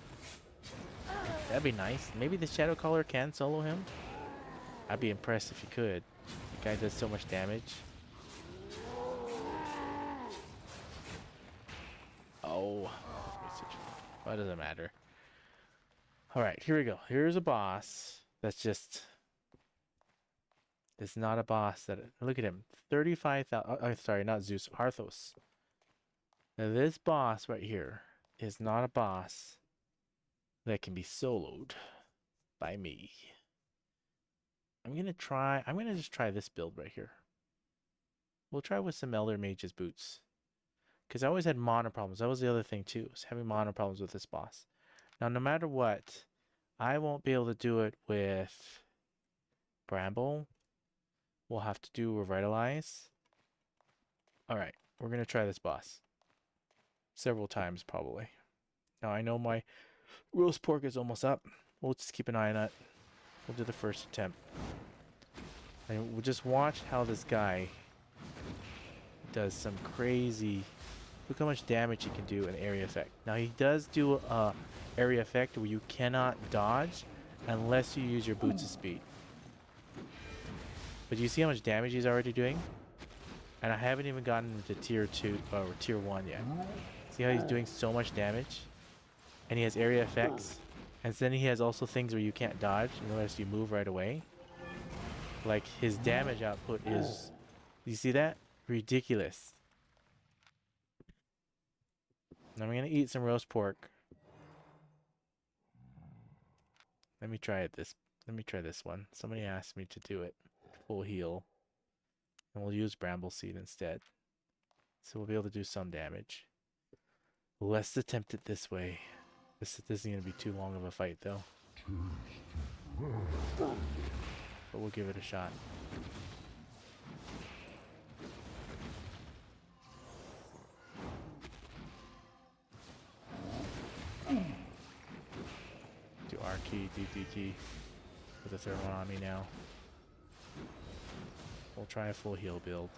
that'd be nice. Maybe the Shadow Caller can solo him. I'd be impressed if you could. The guy does so much damage. Oh. Well, it doesn't matter. Alright, here we go. Here's a boss that's just... It's not a boss that... Look at him. 35,000... Oh, sorry, not Zeus. Arthos. Now this boss right here is not a boss that can be soloed by me. I'm gonna just try this build right here. We'll try with some Elder Mage's boots. Because I always had mana problems. That was the other thing too, was having mana problems with this boss. Now no matter what, I won't be able to do it with Bramble. We'll have to do Revitalize. Alright, we're gonna try this boss. Several times probably. Now I know my roast pork is almost up. We'll just keep an eye on it. We'll do the first attempt. And we'll just watch how this guy does some crazy... Look how much damage he can do in area effect. Now he does do a area effect where you cannot dodge unless you use your boots of speed. But you see how much damage he's already doing? And I haven't even gotten into tier 2 or tier 1 yet. See how he's doing so much damage? And he has area effects. And then he has also things where you can't dodge unless you move right away. Like his damage output is... You see that? Ridiculous. Now I'm gonna eat some roast pork. Let me try this one. Somebody asked me to do it. Full heal. And we'll use Bramble Seed instead. So we'll be able to do some damage. Let's attempt it this way. This isn't going to be too long of a fight though. But we'll give it a shot. Do R key, DP key. Put the third one on me now. We'll try a full heal build.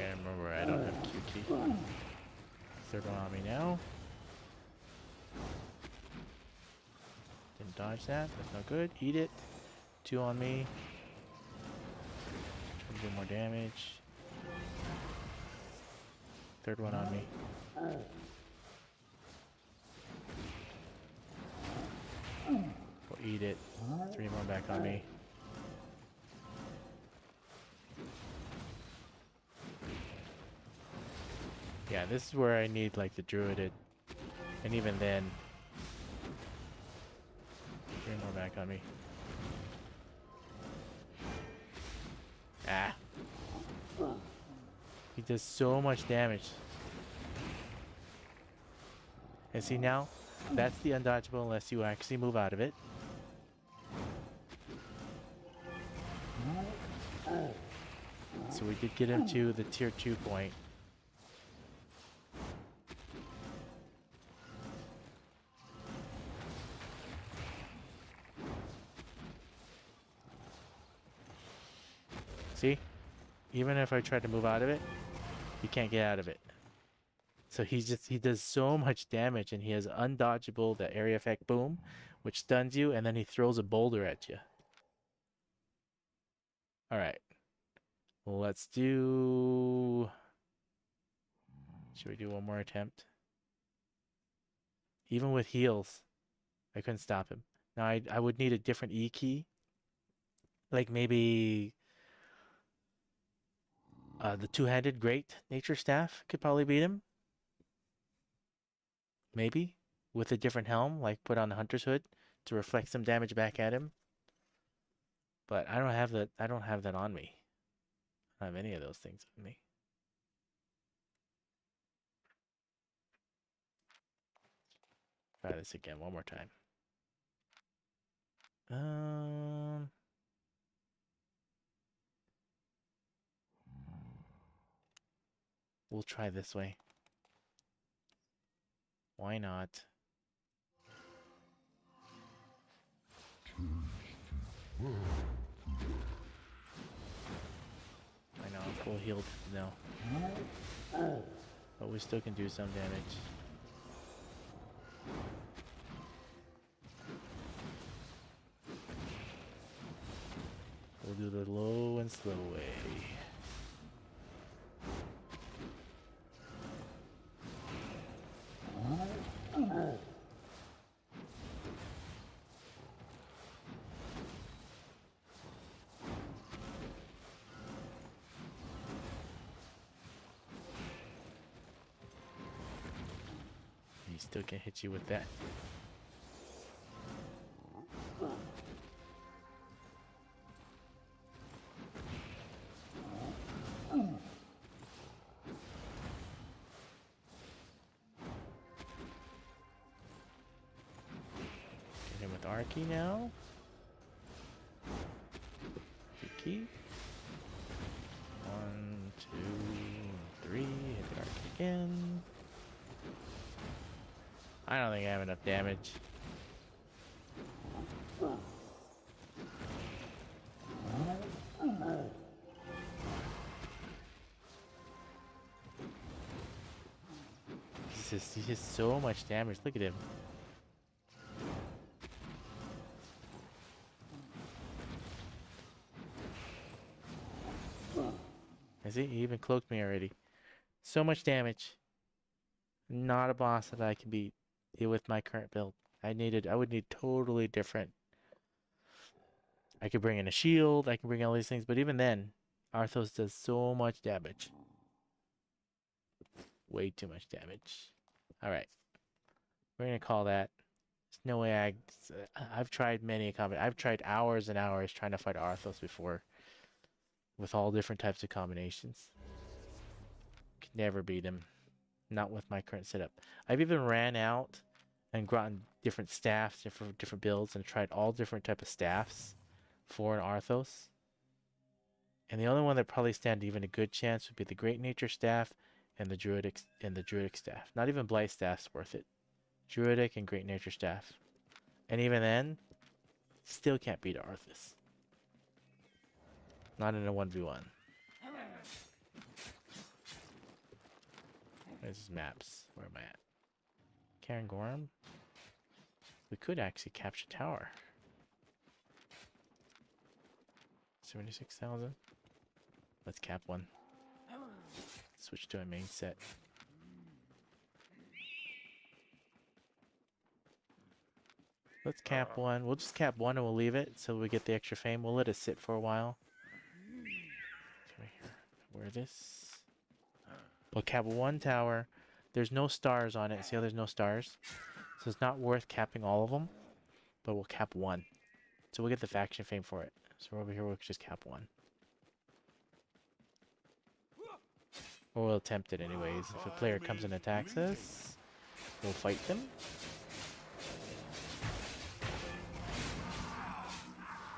And remember, I don't have Q key. Third one on me now. Didn't dodge that. That's not good. Eat it. 2 on me. Try to do more damage. Third one on me. We'll eat it. 3 more back on me. Yeah, this is where I need like the druided, and even then, 3 more back on me. Ah. He does so much damage. And see now, that's the undodgeable unless you actually move out of it. so we did get him to the tier 2 point. See? Even if I try to move out of it, he can't get out of it. So he does so much damage, and he has undodgeable, the area effect boom, which stuns you, and then he throws a boulder at you. Alright. Well, let's do... Should we do one more attempt? Even with heals, I couldn't stop him. Now I would need a different E key. Like maybe the two-handed great nature staff could probably beat him. Maybe with a different helm, like put on the hunter's hood to reflect some damage back at him. But I don't have that. I don't have that on me. I don't have any of those things on me. Try this again one more time. We'll try this way. Why not? I know, I'm full healed now. But we still can do some damage. We'll do the low and slow way. He still can hit you with that. Get him with Arky now. Key. 1, 2, 3. Hit the Arky again. I don't think I have enough damage. He has so much damage. Look at him. I see, he even cloaked me already. So much damage. Not a boss that I can beat with my current build. I would need totally different. I could bring in a shield, I can bring all these things, but even then, Arthos does so much damage. Way too much damage. Alright. We're gonna call that. There's no way I've tried many combinations. I've tried hours and hours trying to fight Arthos before. With all different types of combinations. Could never beat him. Not with my current setup. I've even ran out and gotten different staffs, different builds, and tried all different type of staffs for an Arthos. And the only one that probably stand even a good chance would be the Great Nature staff and the Druidic staff. Not even Blight staff's worth it. Druidic and Great Nature staff. And even then, still can't beat Arthas. Not in a 1v1. Where's his maps? Where am I at? Cairngorm? We could actually capture tower. 76,000. Let's cap one. Switch to a main set. Let's cap one. We'll just cap one and we'll leave it so we get the extra fame. We'll let it sit for a while. Come here. Where this? We'll cap one tower. There's no stars on it. See how there's no stars? So it's not worth capping all of them. But we'll cap one. So we'll get the faction fame for it. So we're over here, we'll just cap one. Or we'll attempt it anyways. If a player comes and attacks us, we'll fight them.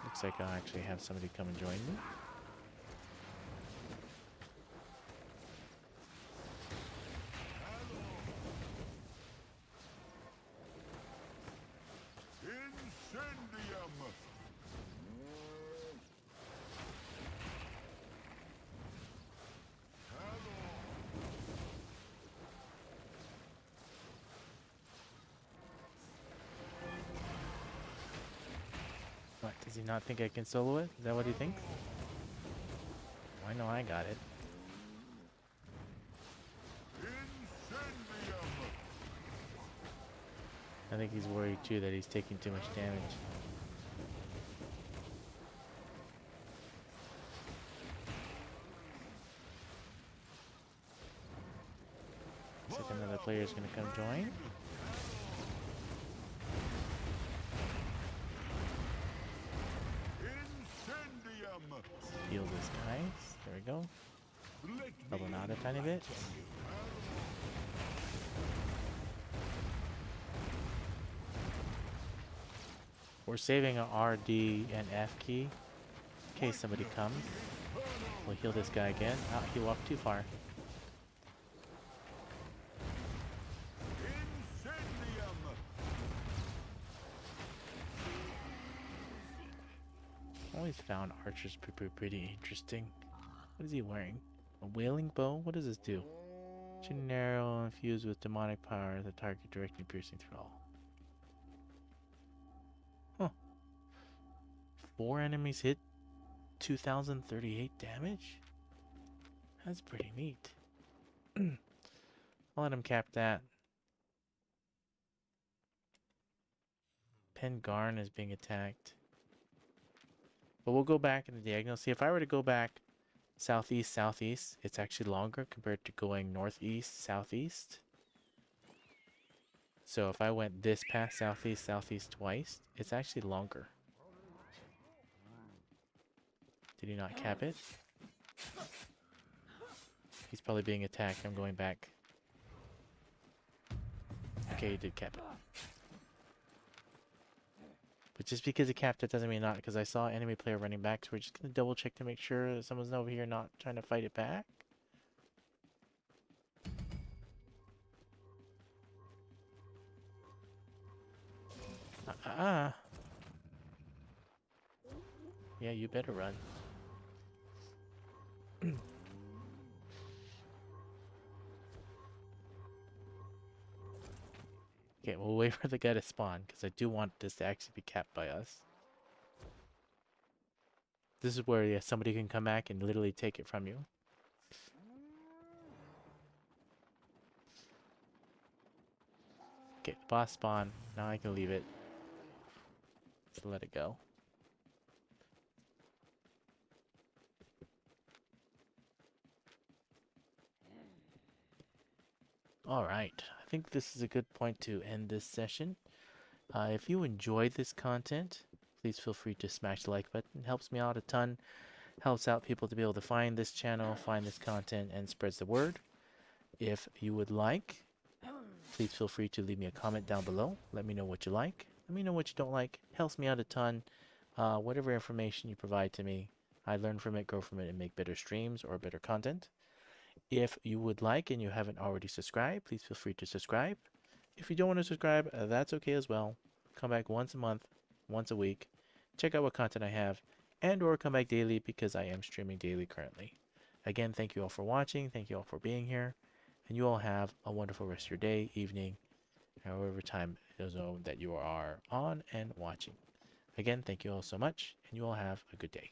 Looks like I'll actually have somebody come and join me. he not think I can solo it? Is that what he thinks? I know I got it. I think he's worried too that he's taking too much damage. Looks like another player is going to come join. Heal this guy. There we go. Double out a tiny bit. We're saving our R, D, and F key in case somebody comes. We'll heal this guy again. Oh, he walked too far. Always found archers pretty interesting. What is he wearing? A wailing bow? What does this do? Shooting arrow infused with demonic power, the target directly piercing through all. Huh. 4 enemies hit 2038 damage? That's pretty neat. I'll let him cap that. Pengarn is being attacked. But we'll go back in the diagonal. See, if I were to go back southeast, southeast, it's actually longer compared to going northeast, southeast. So if I went this past southeast, southeast twice, it's actually longer. Did he not cap it? He's probably being attacked. I'm going back. Okay, he did cap it. But just because he capped it doesn't mean not, because I saw enemy player running back, so we're just going to double check to make sure that someone's over here not trying to fight it back. Yeah, you better run. Okay, we'll wait for the guy to spawn, because I do want this to actually be capped by us. This is where, yeah, somebody can come back and literally take it from you. Okay, boss spawn. Now I can leave it. Let's let it go. Alright, I think this is a good point to end this session. If you enjoyed this content, please feel free to smash the like button. It helps me out a ton. Helps out people to be able to find this channel, find this content, and spreads the word. If you would like, please feel free to leave me a comment down below. Let me know what you like. Let me know what you don't like. Helps me out a ton. Whatever information you provide to me, I learn from it, grow from it, and make better streams or better content. If you would like and you haven't already subscribed, please feel free to subscribe. If you don't want to subscribe, that's okay as well. Come back once a month, once a week. Check out what content I have, and or come back daily because I am streaming daily currently. Again, thank you all for watching. Thank you all for being here. And you all have a wonderful rest of your day, evening, however time zone that you are on and watching. Again, thank you all so much, and you all have a good day.